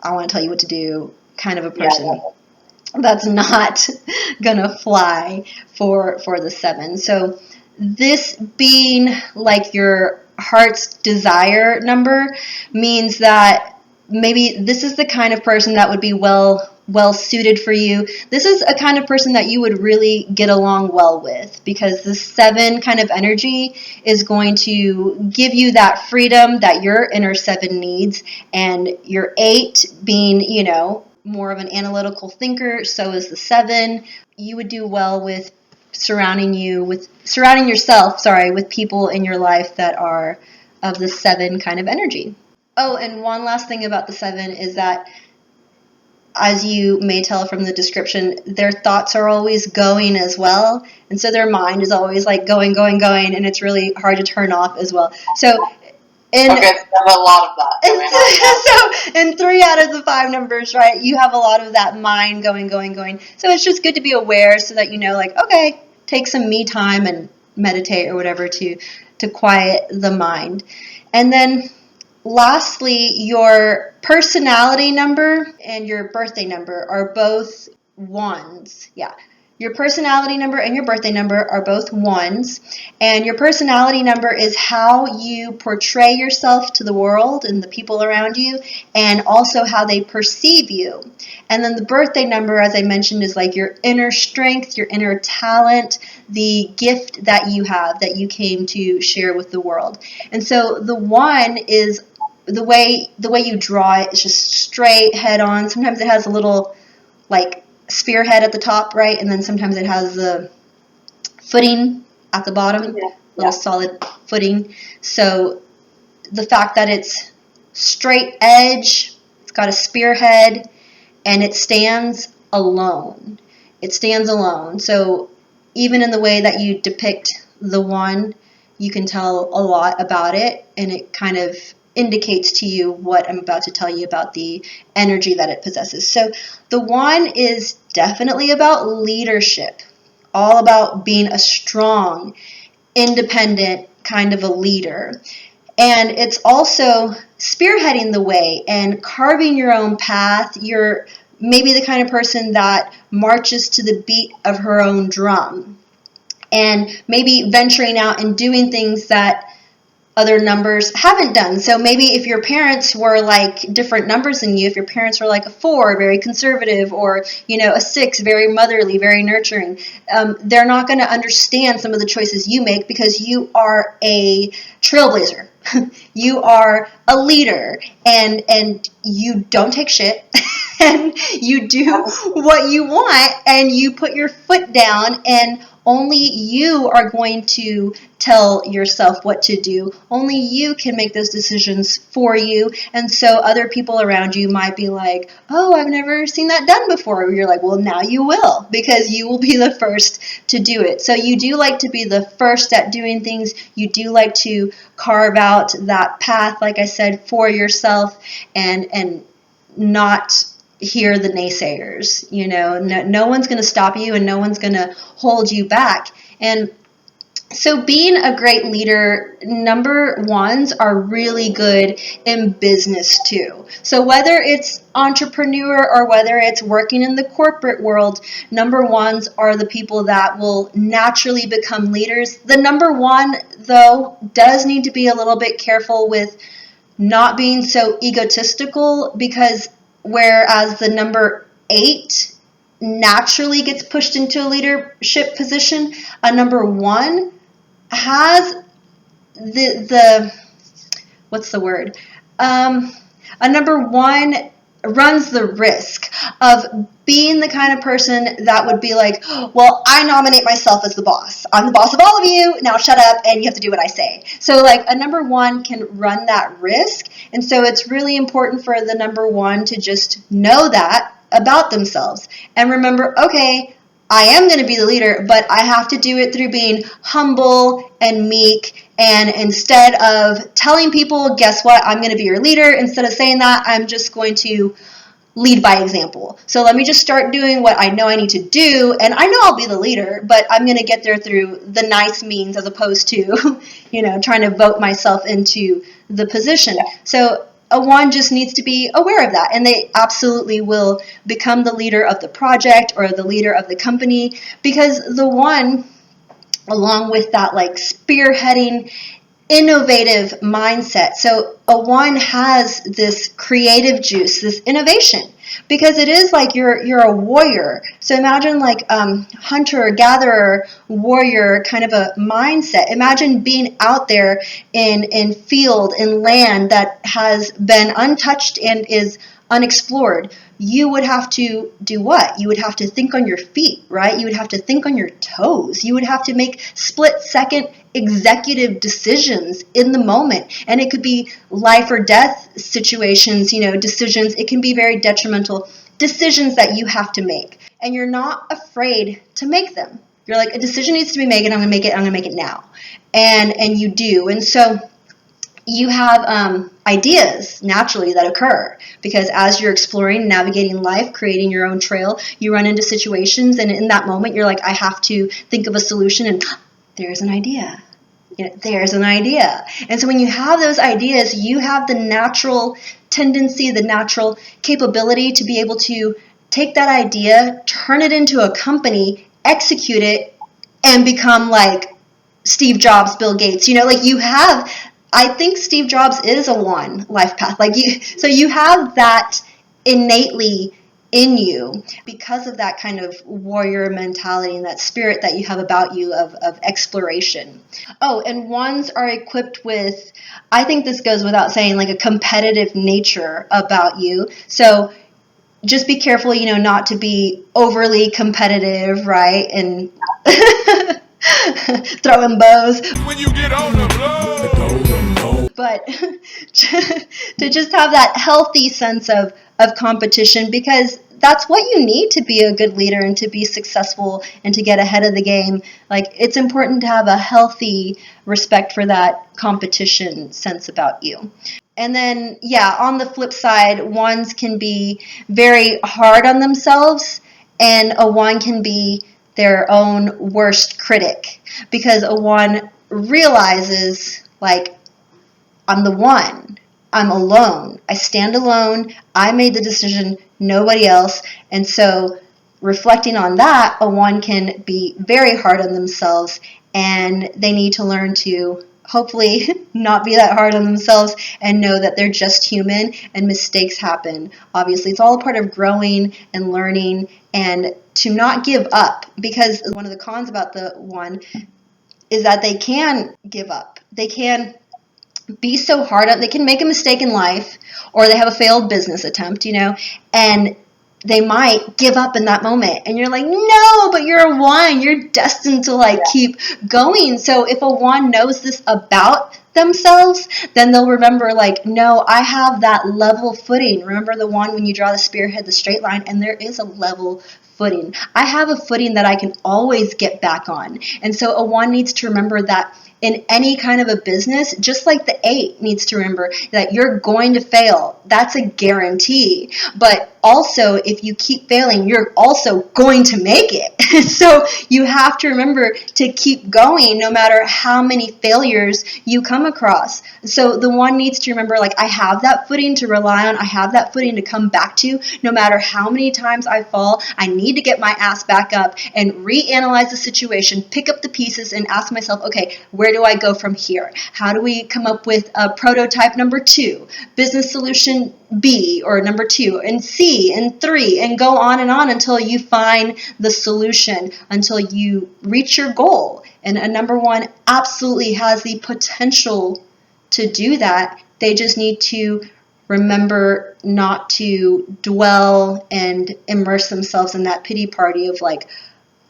I want to tell you what to do, kind of a person. Yeah. That's not gonna fly for the 7. So this being like your heart's desire number means that maybe this is the kind of person that would be well suited for you. This is a kind of person that you would really get along well with, because the 7 kind of energy is going to give you that freedom that your inner 7 needs, and your 8 being, more of an analytical thinker, so is the 7. You would do well with surrounding yourself with people in your life that are of the 7 kind of energy. Oh, and one last thing about the 7 is that, as you may tell from the description, their thoughts are always going as well. And so their mind is always like going, and it's really hard to turn off as well. So there's a lot of that. So in 3 out of the 5 numbers, right, you have a lot of that mind going. So it's just good to be aware so that okay, take some me time and meditate or whatever to quiet the mind. And then lastly, your personality number and your birthday number are both 1s. Yeah. Your personality number and your birthday number are both 1s. And your personality number is how you portray yourself to the world and the people around you, and also how they perceive you. And then the birthday number, as I mentioned, is like your inner strength, your inner talent, the gift that you have that you came to share with the world. And so the 1 is the way you draw it is just straight, head on. Sometimes it has a little spearhead at the top, right? And then sometimes it has the footing at the bottom, little solid footing. So the fact that it's straight edge, it's got a spearhead, and it stands alone. So even in the way that you depict the 1, you can tell a lot about it, and it kind of indicates to you what I'm about to tell you about the energy that it possesses. So the 1 is definitely about leadership, all about being a strong, independent kind of a leader. And it's also spearheading the way and carving your own path. You're maybe the kind of person that marches to the beat of her own drum, and maybe venturing out and doing things that other numbers haven't done. So maybe if your parents were like different numbers than you, if your parents were like a 4, very conservative, or a 6, very motherly, very nurturing, they're not going to understand some of the choices you make, because you are a trailblazer. You are a leader, and you don't take shit, and you do what you want, and you put your foot down, and only you are going to tell yourself what to do. Only you can make those decisions for you. And so other people around you might be like, oh, I've never seen that done before. You're like, well, now you will, because you will be the first to do it. So you do like to be the first at doing things. You do like to carve out that path, like I said, for yourself, and not hear the naysayers. No one's going to stop you, and no one's going to hold you back. And so being a great leader, number 1s are really good in business too. So whether it's entrepreneur or whether it's working in the corporate world, number 1s are the people that will naturally become leaders. The number 1, though, does need to be a little bit careful with not being so egotistical, because whereas the number 8 naturally gets pushed into a leadership position, a number 1 has the what's the word? A number 1 runs the risk of being the kind of person that would be like, well, I nominate myself as the boss. I'm the boss of all of you. Now shut up and you have to do what I say. So a number 1 can run that risk. And so it's really important for the number 1 to just know that about themselves and remember, okay, I am going to be the leader, but I have to do it through being humble and meek. And instead of telling people, guess what, I'm going to be your leader, instead of saying that, I'm just going to lead by example. So let me just start doing what I know I need to do, and I know I'll be the leader, but I'm going to get there through the nice means as opposed to, trying to vote myself into the position. So a 1 just needs to be aware of that, and they absolutely will become the leader of the project or the leader of the company, because the 1, along with that spearheading, innovative mindset. So a one has this creative juice, this innovation, because it is like you're a warrior. So imagine like hunter, gatherer, warrior kind of a mindset. Imagine being out there in field, in land that has been untouched and is unexplored. You would have to do what? You would have to think on your feet, right? You would have to think on your toes. You would have to make split-second executive decisions in the moment. And it could be life or death situations, decisions. It can be very detrimental decisions that you have to make. And you're not afraid to make them. You're like, a decision needs to be made, and I'm going to make it now. And you do. And so you have ideas naturally that occur because as you're exploring, navigating life, creating your own trail, you run into situations, and in that moment you're like, I have to think of a solution, and there's an idea. There's an idea. And so when you have those ideas, you have the natural tendency, the natural capability to be able to take that idea, turn it into a company, execute it, and become like Steve Jobs, Bill Gates. I think Steve Jobs is a one life path. So you have that innately in you because of that kind of warrior mentality and that spirit that you have about you of exploration. Oh, and ones are equipped with, I think this goes without saying, like a competitive nature about you. So just be careful, not to be overly competitive, right? And throwing bows. When you get on the blow. But to just have that healthy sense of competition, because that's what you need to be a good leader and to be successful and to get ahead of the game. Like, it's important to have a healthy respect for that competition sense about you. And then, on the flip side, ones can be very hard on themselves, and a one can be their own worst critic, because a one realizes, like, I'm the one. I'm alone. I stand alone. I made the decision, nobody else. And so reflecting on that, a one can be very hard on themselves, and they need to learn to hopefully not be that hard on themselves and know that they're just human and mistakes happen. Obviously, it's all a part of growing and learning, and to not give up, because one of the cons about the one is that they can give up. They can be so hard on, they can make a mistake in life, or they have a failed business attempt, and they might give up in that moment, and you're like, no, but you're a one, you're destined to keep going. So if a one knows this about themselves, then they'll remember, no, I have that level footing. Remember the one, when you draw the spearhead, the straight line, and there is a level footing. I have a footing that I can always get back on. And so a one needs to remember that in any kind of a business, just like the 8 needs to remember that you're going to fail. That's a guarantee. But also, if you keep failing, you're also going to make it. So you have to remember to keep going no matter how many failures you come across. So the one needs to remember, I have that footing to rely on. I have that footing to come back to. No matter how many times I fall, I need to get my ass back up and reanalyze the situation, pick up the pieces, and ask myself, okay, where do I go from here? How do we come up with a prototype number 2, business solution B, or number 2, and C, and 3, and go on until you find the solution, until you reach your goal. And a number 1 absolutely has the potential to do that. They just need to remember not to dwell and immerse themselves in that pity party of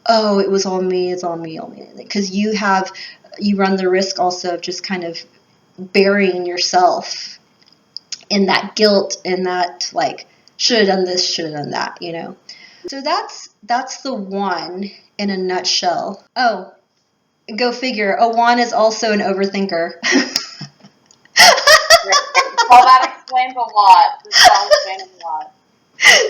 oh, it was all me, it's all me, all me. Because you run the risk also of just kind of burying yourself in that guilt and that should have done this, should have done that, So that's the one in a nutshell. Oh, go figure. A one is also an overthinker. Well, that explains a lot. This all explains a lot.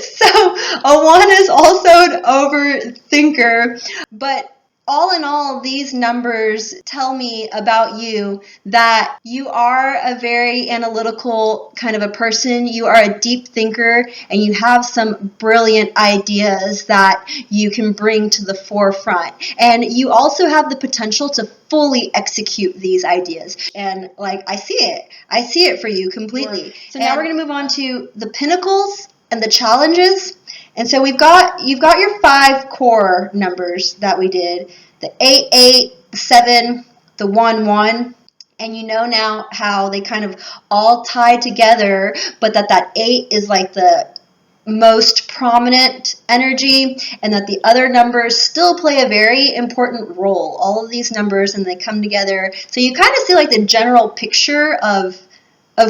So a one is also an overthinker, but all in all, these numbers tell me about you that you are a very analytical kind of a person. You are a deep thinker, and you have some brilliant ideas that you can bring to the forefront. And you also have the potential to fully execute these ideas. And like, I see it for you completely. So now we're going to move on to the pinnacles and the challenges. And so you've got your 5 core numbers that we did, the 8, 8, 7, the 1, 1. And you know now how they kind of all tie together, but that 8 is like the most prominent energy, and that the other numbers still play a very important role. All of these numbers, and they come together. So you kind of see like the general picture of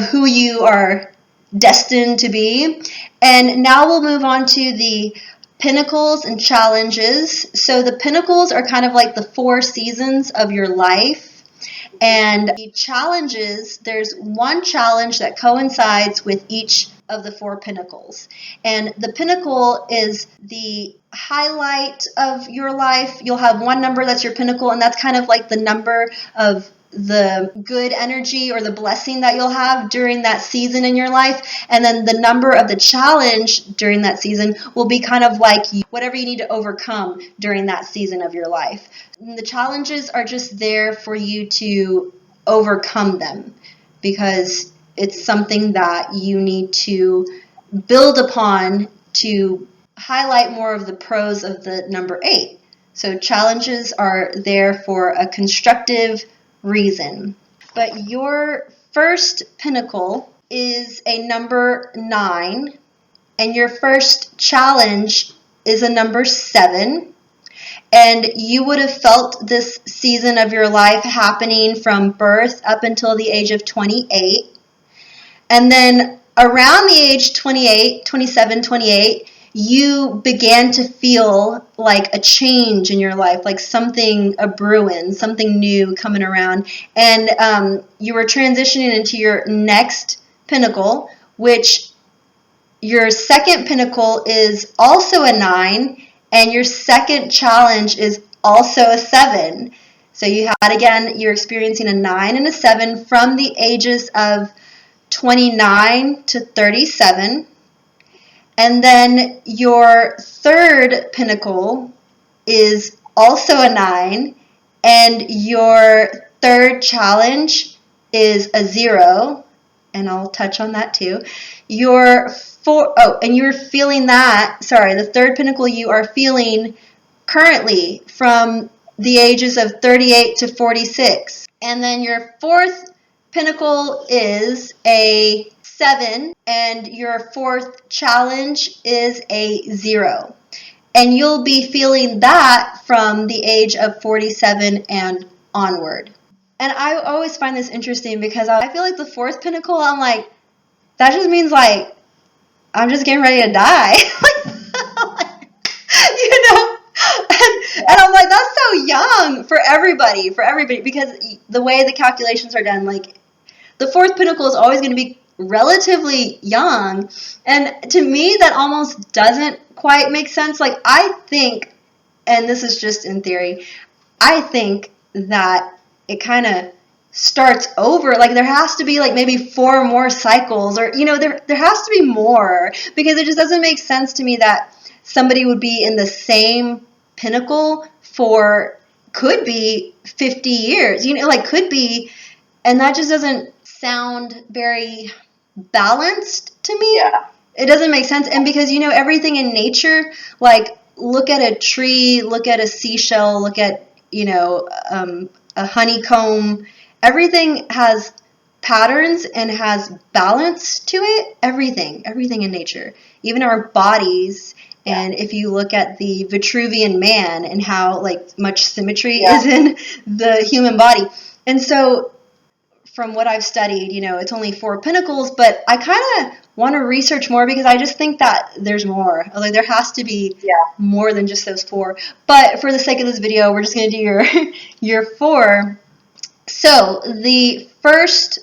who you are destined to be. And now we'll move on to the pinnacles and challenges. So the pinnacles are kind of like the 4 seasons of your life. And the challenges, there's one challenge that coincides with each of the 4 pinnacles. And the pinnacle is the highlight of your life. You'll have one number that's your pinnacle, and that's kind of like the number of the good energy or the blessing that you'll have during that season in your life. And then the number of the challenge during that season will be kind of like whatever you need to overcome during that season of your life. And the challenges are just there for you to overcome them, because it's something that you need to build upon to highlight more of the pros of the number 8. So challenges are there for a constructive reason. But your first pinnacle is a number 9, and your first challenge is a number 7. And you would have felt this season of your life happening from birth up until the age of 28. And then around the age 28, 27, 28, you began to feel like a change in your life, like something a brewing, something new coming around. And you were transitioning into your next pinnacle, which your second pinnacle is also a 9, and your second challenge is also a 7. So you had, again, you're experiencing a 9 and a 7 from the ages of 29 to 37. And then your third pinnacle is also a 9, and your third challenge is a 0, and I'll touch on that too. And you're feeling that, the third pinnacle you are feeling currently from the ages of 38 to 46. And then your fourth pinnacle is a 7, and your fourth challenge is a 0. And you'll be feeling that from the age of 47 and onward. And I always find this interesting because I feel like the fourth pinnacle, I'm like, that just means like, I'm just getting ready to die. And I'm like, that's so young for everybody, because the way the calculations are done, like, the fourth pinnacle is always going to be relatively young. And to me, that almost doesn't quite make sense. Like, I think, and this is just in theory, I think that it kind of starts over. Like, there has to be like maybe 4 more cycles, or there has to be more, because it just doesn't make sense to me that somebody would be in the same pinnacle for could be 50 years, could be, and that just doesn't sound very balanced to me. Yeah. It doesn't make sense. And because everything in nature, like, look at a tree, look at a seashell, look at a honeycomb, everything has patterns and has balance to it. Everything in nature, even our bodies. And if you look at the Vitruvian man and how like much symmetry is in the human body. And so from what I've studied, it's only 4 pinnacles, but I kind of want to research more, because I just think that there's more. Like, there has to be more than just those 4. But for the sake of this video, we're just going to do your 4. So the first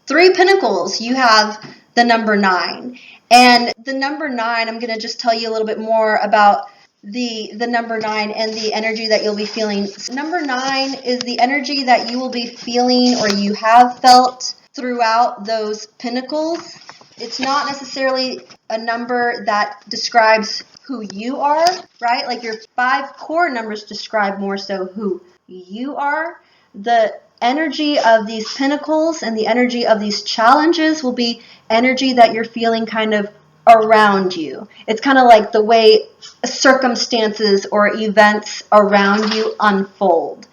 3 pinnacles, you have the number 9. And the number 9, I'm going to just tell you a little bit more about the number 9 and the energy that you'll be feeling. Number 9 is the energy that you will be feeling or you have felt throughout those pinnacles. It's not necessarily a number that describes who you are, right? Like your 5 core numbers describe more so who you are. The energy of these pinnacles and the energy of these challenges will be energy that you're feeling kind of around you. It's kind of like the way circumstances or events around you unfold.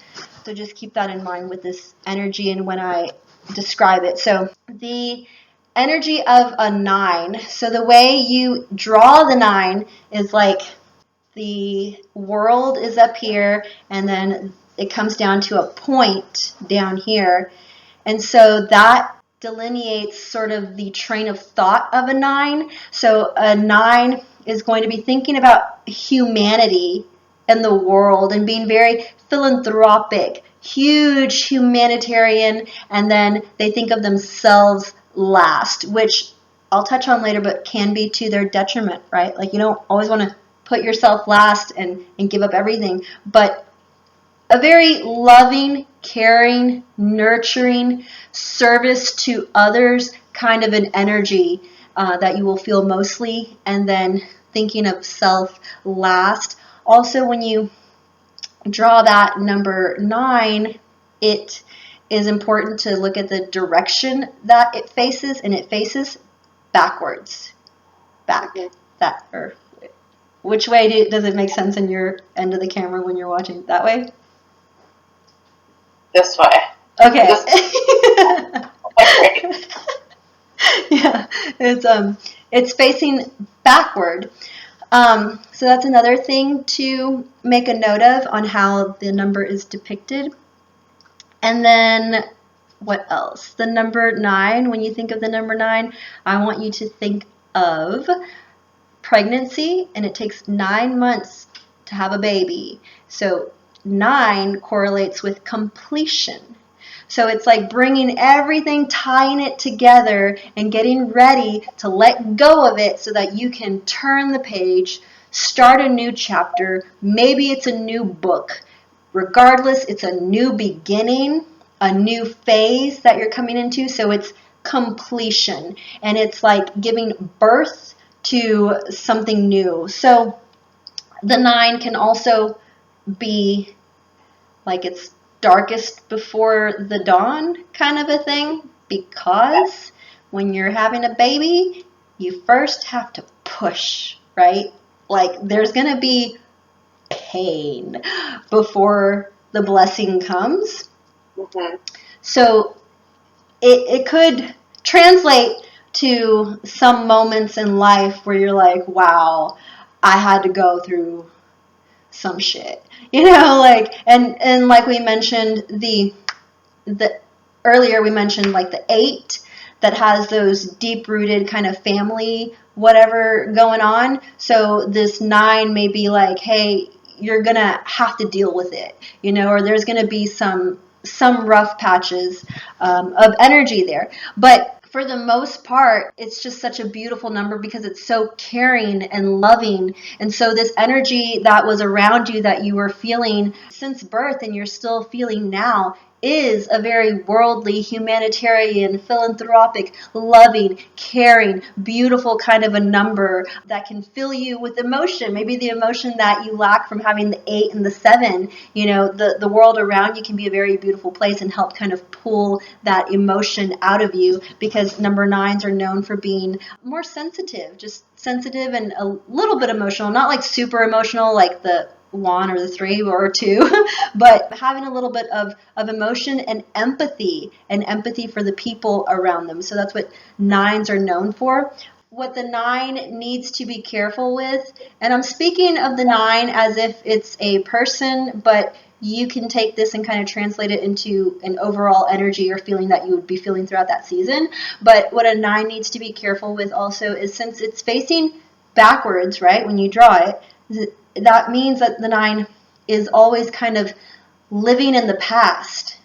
So just keep that in mind with this energy and when I describe it. So the energy of a 9. So the way you draw the 9 is like the world is up here and then it comes down to a point down here. And so that delineates sort of the train of thought of a 9. So a 9 is going to be thinking about humanity and the world and being very philanthropic, huge humanitarian, and then they think of themselves last, which I'll touch on later, but can be to their detriment, right? Like you don't always want to put yourself last and give up everything, but a very loving, caring, nurturing, service to others kind of an energy that you will feel mostly, and then thinking of self last. Also, when you draw that number 9, it is important to look at the direction that it faces, and it faces backwards. Back. That, or which way does it make sense in your end of the camera when you're watching? That way? This way. Okay. Okay. Yeah, it's facing backward. So that's another thing to make a note of on how the number is depicted. And then what else? The number 9, when you think of the number 9, I want you to think of pregnancy, and it takes 9 months to have a baby. So 9 correlates with completion. So it's like bringing everything, tying it together, and getting ready to let go of it so that you can turn the page, start a new chapter. Maybe it's a new book. Regardless, it's a new beginning, a new phase that you're coming into. So it's completion, and it's like giving birth to something new. So the 9 can also be like it's darkest before the dawn kind of a thing, because when you're having a baby, you first have to push, right? Like there's going to be pain before the blessing comes. Mm-hmm. So it could translate to some moments in life where you're like, wow, I had to go through some shit. You know, like, and like we mentioned, the earlier we mentioned like the 8 that has those deep-rooted kind of family whatever going on. So this 9 may be like, hey, you're going to have to deal with it, you know, or there's going to be some rough patches of energy there. But for the most part, it's just such a beautiful number because it's so caring and loving. And so this energy that was around you that you were feeling since birth and you're still feeling now is a very worldly, humanitarian, philanthropic, loving, caring, beautiful kind of a number that can fill you with emotion. Maybe the emotion that you lack from having the 8 and the 7. You know, the world around you can be a very beautiful place and help kind of pull that emotion out of you, because number 9s are known for being more sensitive, just sensitive and a little bit emotional, not like super emotional like the 1 or the 3 or 2, but having a little bit of emotion and empathy for the people around them. So that's what 9s are known for. What the 9 needs to be careful with, and I'm speaking of the 9 as if it's a person, but you can take this and kind of translate it into an overall energy or feeling that you would be feeling throughout that season. But what a 9 needs to be careful with also is, since it's facing backwards, right, when you draw it, that means that the 9 is always kind of living in the past.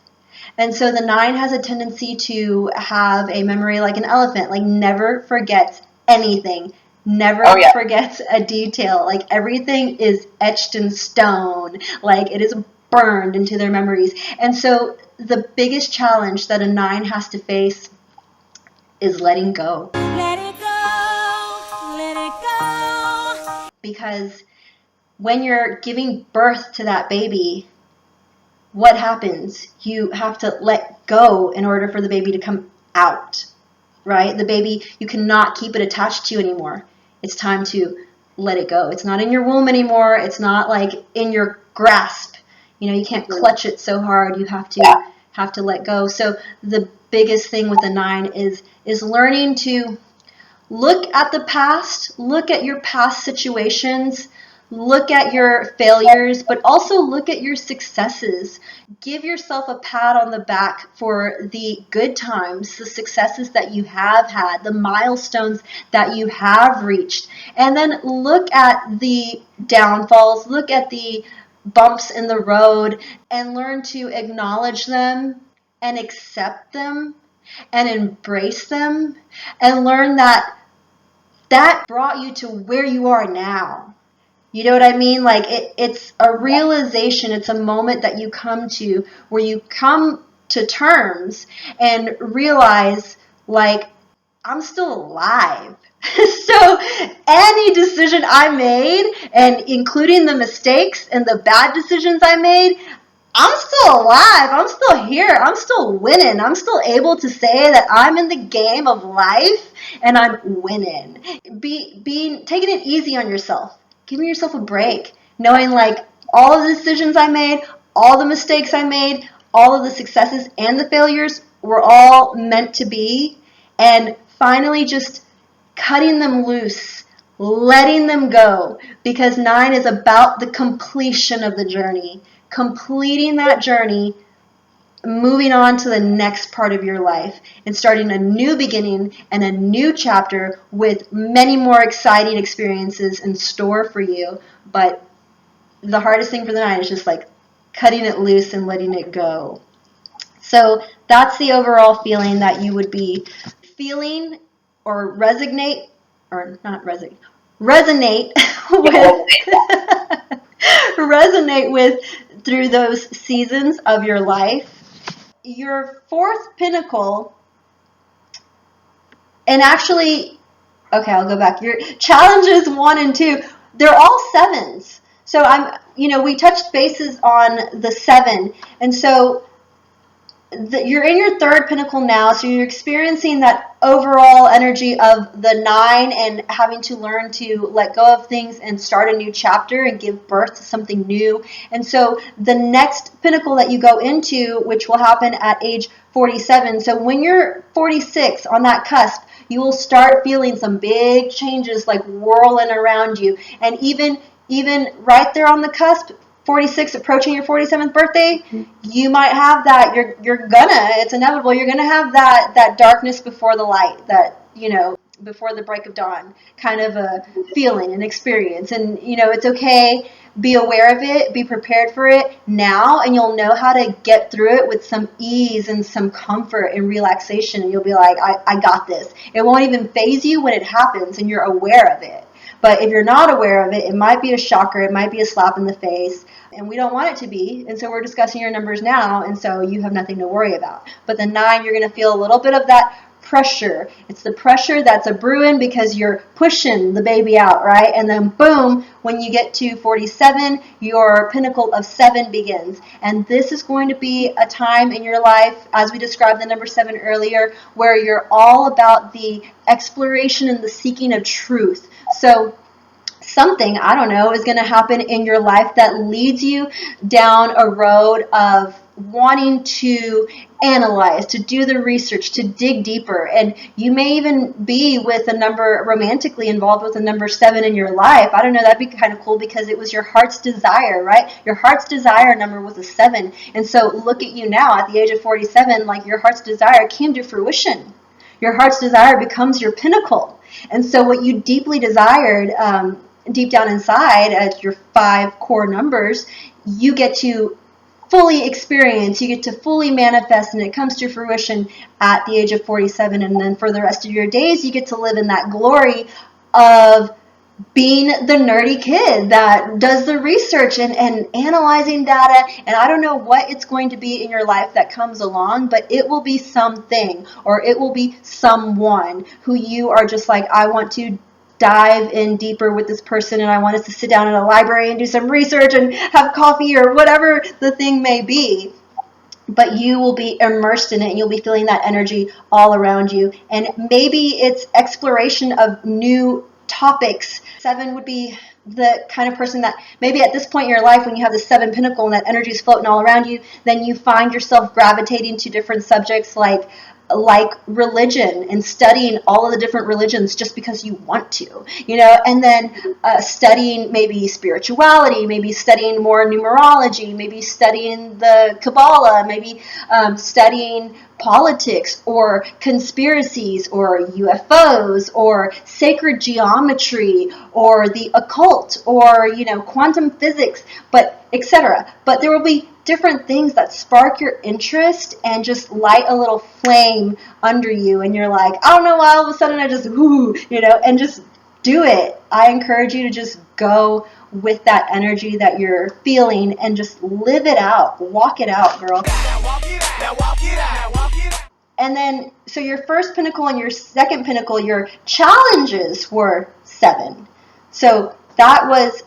And so the 9 has a tendency to have a memory like an elephant, like never forgets anything, never forgets a detail. Like everything is etched in stone. Like it is burned into their memories. And so the biggest challenge that a 9 has to face is letting go. Let it go. Let it go. Because when you're giving birth to that baby, what happens? You have to let go in order for the baby to come out, right? The baby, you cannot keep it attached to you anymore. It's time to let it go. It's not in your womb anymore. It's not like in your grasp. You know, you can't clutch it so hard. You have to let go. So the biggest thing with the 9 is learning to look at the past, look at your past situations, look at your failures, but also look at your successes. Give yourself a pat on the back for the good times, the successes that you have had, the milestones that you have reached. And then look at the downfalls, look at the bumps in the road, and learn to acknowledge them and accept them and embrace them, and learn that brought you to where you are now. You know what I mean? Like it's a realization, it's a moment that you come to where you come to terms and realize, like, I'm still alive. So any decision I made, and including the mistakes and the bad decisions I made, I'm still alive. I'm still here. I'm still winning. I'm still able to say that I'm in the game of life and I'm winning. Taking it easy on yourself. Giving yourself a break. Knowing like all of the decisions I made, all the mistakes I made, all of the successes and the failures were all meant to be. And finally just cutting them loose, letting them go, because 9 is about the completion of the journey, completing that journey, moving on to the next part of your life, and starting a new beginning and a new chapter with many more exciting experiences in store for you. But the hardest thing for the 9 is just like cutting it loose and letting it go. So that's the overall feeling that you would be feeling, or resonate with resonate with through those seasons of your life. Your 4th pinnacle, and actually, okay, I'll go back. Your challenges 1 and 2, they're all 7s. So we touched bases on the 7, and so you're in your 3rd pinnacle now, so you're experiencing that overall energy of the 9 and having to learn to let go of things and start a new chapter and give birth to something new. And so the next pinnacle that you go into, which will happen at age 47, so when you're 46, on that cusp, you will start feeling some big changes like whirling around you. And even right there on the cusp, 46, approaching your 47th birthday, you might have that. It's inevitable. You're gonna have that darkness before the light, that before the break of dawn kind of a feeling and experience. And it's okay. Be aware of it. Be prepared for it now, and you'll know how to get through it with some ease and some comfort and relaxation. And you'll be like, I got this. It won't even faze you when it happens, and you're aware of it. But if you're not aware of it, it might be a shocker. It might be a slap in the face. And we don't want it to be. And so we're discussing your numbers now. And so you have nothing to worry about. But the 9, you're going to feel a little bit of that pressure. It's the pressure that's a brewing because you're pushing the baby out, right? And then boom, when you get to 47, your pinnacle of 7 begins. And this is going to be a time in your life, as we described the number 7 earlier, where you're all about the exploration and the seeking of truth. So something, I don't know, is going to happen in your life that leads you down a road of wanting to analyze, to do the research, to dig deeper. And you may even be with a number, romantically involved with a number 7 in your life. I don't know, that'd be kind of cool because it was your heart's desire, right? Your heart's desire number was a 7. And so look at you now at the age of 47, like your heart's desire came to fruition. Your heart's desire becomes your pinnacle. And so what you deeply desired, deep down inside as your 5 core numbers, you get to fully experience, you get to fully manifest, and it comes to fruition at the age of 47. And then for the rest of your days, you get to live in that glory of being the nerdy kid that does the research and analyzing data. And I don't know what it's going to be in your life that comes along, but it will be something, or it will be someone who you are just like, I want to dive in deeper with this person, and I want us to sit down in a library and do some research and have coffee or whatever the thing may be. But you will be immersed in it, and you'll be feeling that energy all around you. And maybe it's exploration of new topics. 7 would be the kind of person that maybe at this point in your life, when you have the 7 pinnacle and that energy is floating all around you, then you find yourself gravitating to different subjects like religion, and studying all of the different religions just because you want to, and then studying maybe spirituality, maybe studying more numerology, maybe studying the Kabbalah, maybe studying politics or conspiracies or UFOs or sacred geometry or the occult or quantum physics, but etc. But there will be different things that spark your interest and just light a little flame under you, and you're like, I don't know why all of a sudden I just and just do it. I encourage you to just go with that energy that you're feeling and just live it out. Walk it out, girl. And then, so your first pinnacle and your second pinnacle, your challenges were 7. So that was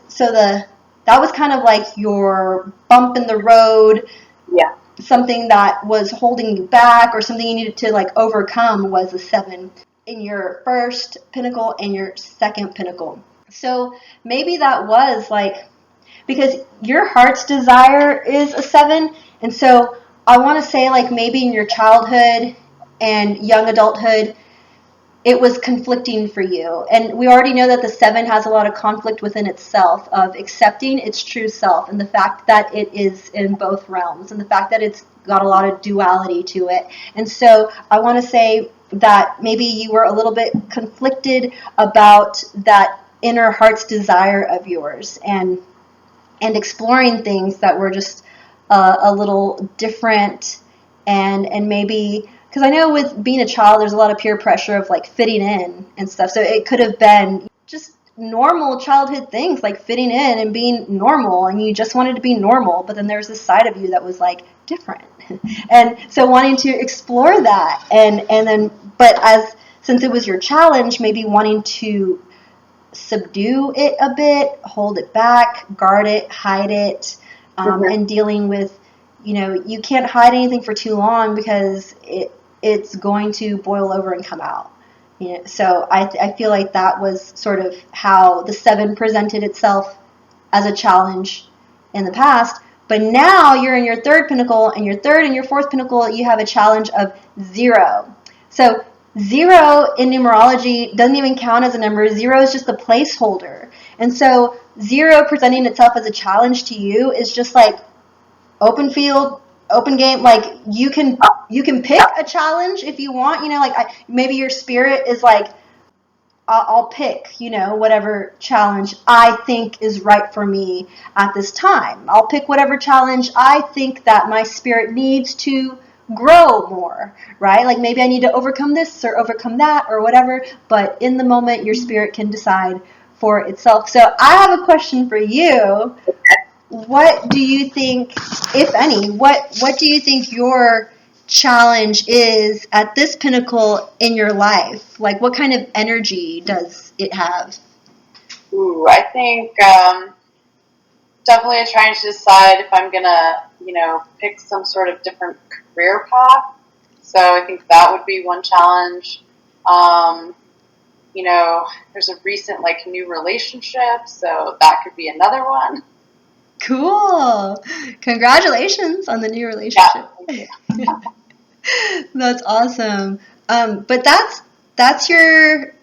kind of like your bump in the road. Yeah. Something that was holding you back or something you needed to overcome was a 7 in your first pinnacle and your second pinnacle. So maybe that was because your heart's desire is a 7, and so I want to say maybe in your childhood and young adulthood, it was conflicting for you. And we already know that the 7 has a lot of conflict within itself of accepting its true self, and the fact that it is in both realms, and the fact that it's got a lot of duality to it. And so I want to say that maybe you were a little bit conflicted about that inner heart's desire of yours, and exploring things that were just a little different, and maybe, because I know with being a child there's a lot of peer pressure of fitting in and stuff, so it could have been just normal childhood things like fitting in and being normal, and you just wanted to be normal, but then there's this side of you that was different. And so wanting to explore that, and then, but since it was your challenge, maybe wanting to subdue it a bit, hold it back, guard it, hide it, and dealing with, you can't hide anything for too long because it's going to boil over and come out. So I feel like that was sort of how the 7 presented itself as a challenge in the past. But now you're in your third pinnacle, and your third and your fourth pinnacle, you have a challenge of 0. So 0 in numerology doesn't even count as a number. 0 is just a placeholder. And so 0 presenting itself as a challenge to you is just open field, open game. You can pick a challenge if you want. Maybe your spirit is I'll pick, whatever challenge I think is right for me at this time. I'll pick whatever challenge I think that my spirit needs to grow more, right? Maybe I need to overcome this or overcome that or whatever, but in the moment, your spirit can decide for itself. So I have a question for you. What do you think, if any, what do you think your challenge is at this pinnacle in your life? What kind of energy does it have? Ooh, I think definitely trying to decide if I'm gonna, pick some sort of different career path. So I think that would be one challenge. There's a recent new relationship, so that could be another one. Cool. Congratulations on the new relationship. Yeah. That's awesome. But that's your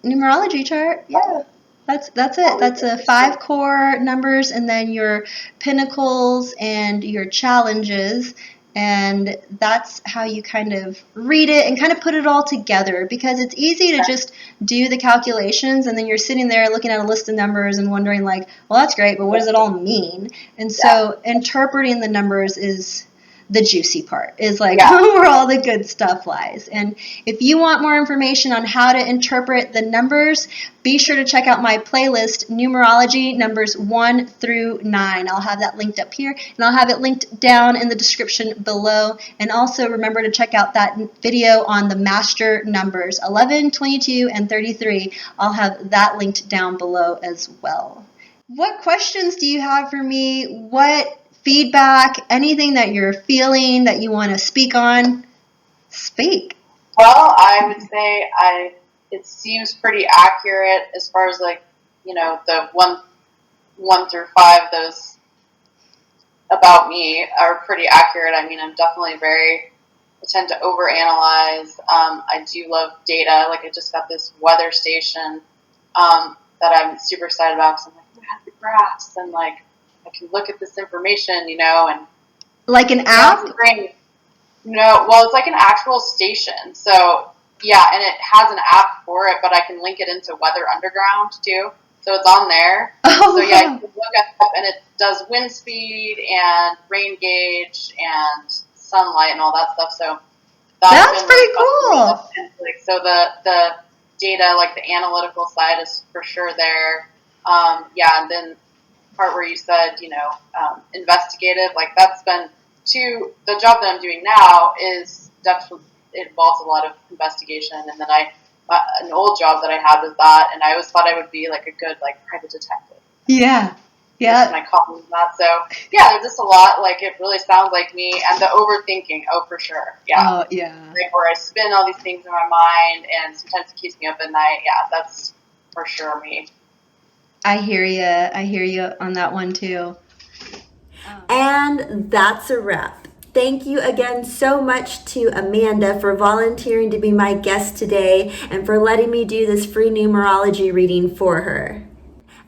numerology chart. Yeah. That's it. That's 5 core numbers, and then your pinnacles and your challenges, and that's how you kind of read it and kind of put it all together, because it's easy to just do the calculations, and then you're sitting there looking at a list of numbers and wondering well, that's great, but what does it all mean? And so interpreting the numbers is the juicy part, is like Yeah. where all the good stuff lies. And if you want more information on how to interpret the numbers, be sure to check out my playlist, Numerology, numbers 1 through 9. I'll have that linked up here, and I'll have it linked down in the description below. And also remember to check out that video on the master numbers, 11, 22, and 33. I'll have that linked down below as well. What questions do you have for me? What feedback, anything that you're feeling that you want to speak on? Speak. Well, I would say it seems pretty accurate as far as like, the one through 5, those about me are pretty accurate. I mean, I'm definitely I tend to overanalyze. I do love data. Like, I just got this weather station that I'm super excited about, because I'm like, look at the graphs, and like, I can look at this information, and like an app? No, well, it's like an actual station. So yeah, and it has an app for it, but I can link it into Weather Underground too. So it's on there. Oh, so yeah, you can look at it, and it does wind speed and rain gauge and sunlight and all that stuff. So that's pretty cool. So the data, like the analytical side, is for sure there. Yeah, and then part where you said, investigative, like that's been the job that I'm doing now is definitely, it involves a lot of investigation. And then an old job that I had was that, and I always thought I would be like a good like private detective. Yeah. My calling that. So yeah, there's just a lot. Like, it really sounds like me, and the overthinking. Oh, for sure. Yeah. Oh, yeah. Like, where I spin all these things in my mind, and sometimes it keeps me up at night. Yeah, that's for sure me. I hear you on that one too. And that's a wrap. Thank you again so much to Amanda for volunteering to be my guest today and for letting me do this free numerology reading for her.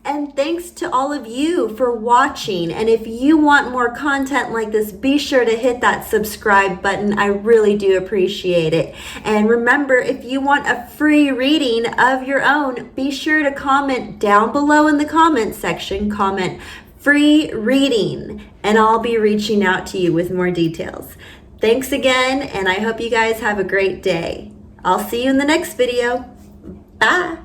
And thanks to all of you for watching. And if you want more content like this, be sure to hit that subscribe button. I really do appreciate it. And remember, if you want a free reading of your own, be sure to comment down below in the comments section. Comment free reading, and I'll be reaching out to you with more details. Thanks again, and I hope you guys have a great day. I'll see you in the next video. Bye.